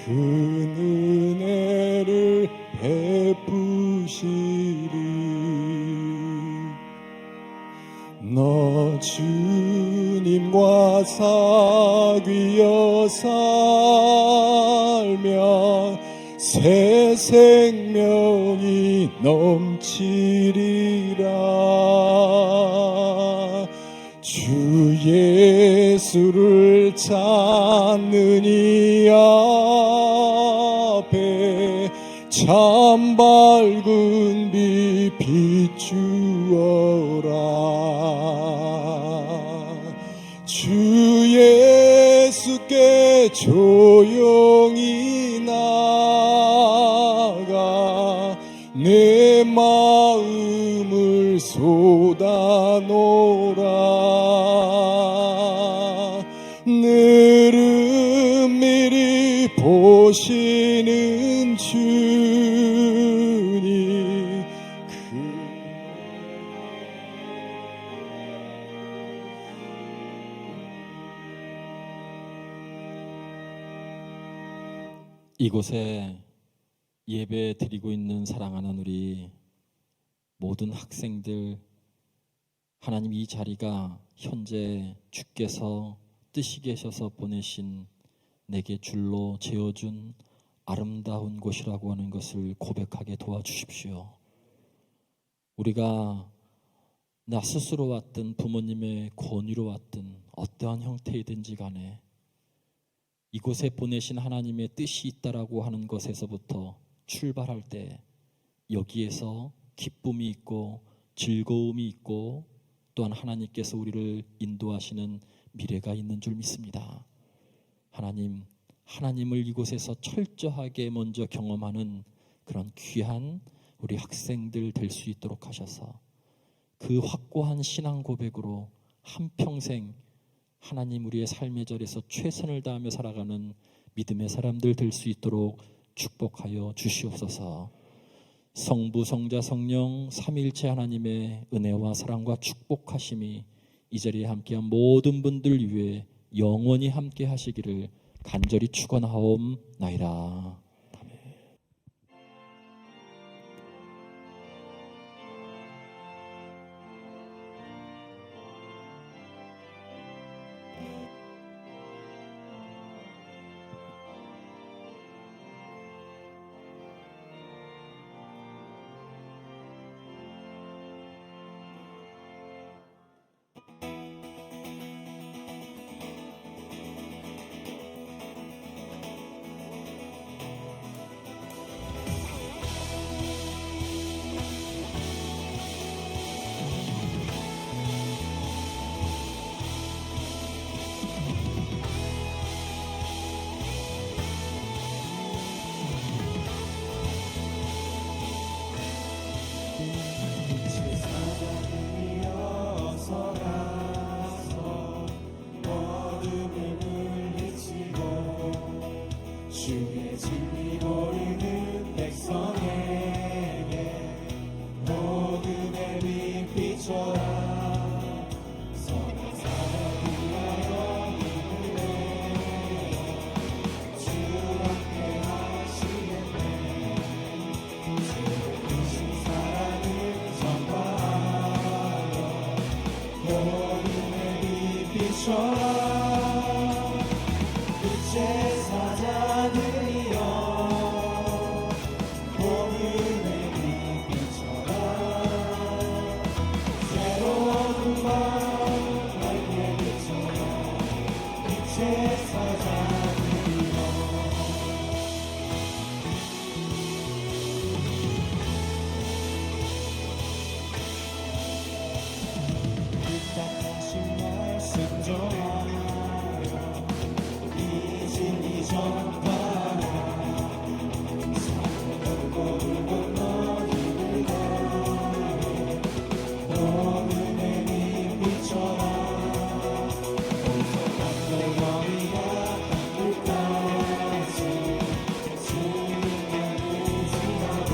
그 은혜를 베푸시리. 너 주님과 사귀어 살면 새 생명이 넘치리라. 주 예수를 찾는 이 앞에 참 밝은 빛 비추어라. 주 예수께 조용히 나가 내 마음을 쏟아놓으라. 늘은 미리 보시는 주님 이곳에 예배 드리고 있는 사랑하는 우리 모든 학생들, 하나님 이 자리가 현재 주께서 뜻이 계셔서 보내신 내게 줄로 재어준 아름다운 곳이라고 하는 것을 고백하게 도와주십시오. 우리가 나 스스로 왔든 부모님의 권위로 왔든 어떠한 형태이든지 간에 이곳에 보내신 하나님의 뜻이 있다라고 하는 것에서부터 출발할 때 여기에서 기쁨이 있고 즐거움이 있고 또한 하나님께서 우리를 인도하시는 미래가 있는 줄 믿습니다. 하나님을 이곳에서 철저하게 먼저 경험하는 그런 귀한 우리 학생들 될 수 있도록 하셔서 그 확고한 신앙 고백으로 한평생 하나님 우리의 삶의 절에서 최선을 다하며 살아가는 믿음의 사람들 될 수 있도록 축복하여 주시옵소서. 성부, 성자, 성령 삼위일체 하나님의 은혜와 사랑과 축복하심이 이 자리에 함께한 모든 분들 위해 영원히 함께 하시기를 간절히 축원하옵나이다. 주의 진리 모르는 백성에게 모든의 빛 비춰라. 선한 사랑 위하여 이끌래 주 앞에 하시겠네. 주의 크신 사랑을 전파하여 모든의 빛 비춰라. 빛의 사자들이여 복음의 빛 비춰라. 새로운 밤 밝게 비춰라. 빛의 사자들이여 뜻답하신 말씀 전하여 이 진리 전파라. 산들고 붉은 너희를 더해 복음의 빛 비춰라. 공성한 너희가 하늘까지 주님을 의지하고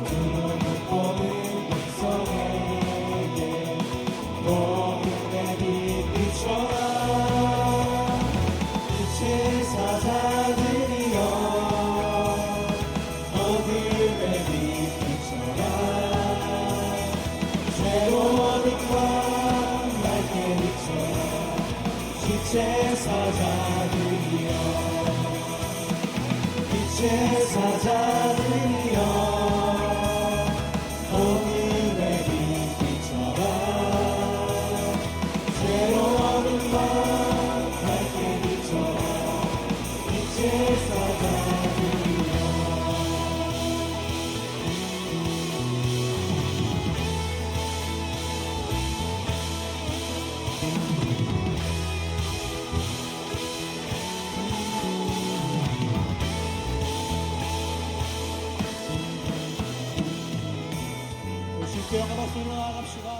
들어오는 복음 백성에게 복음의 빛 비춰라. 빛의 사자들이여 복음의 빛 비춰라. 새로운 빛과 밝게 비춰라. 빛의 사자들이여 빛의 사자들이여 복음의 빛 비춰라. 새로운 빛과 밝게 비춰라. 빛의 사자들이여 주께 영광 박수 올려나갑시다.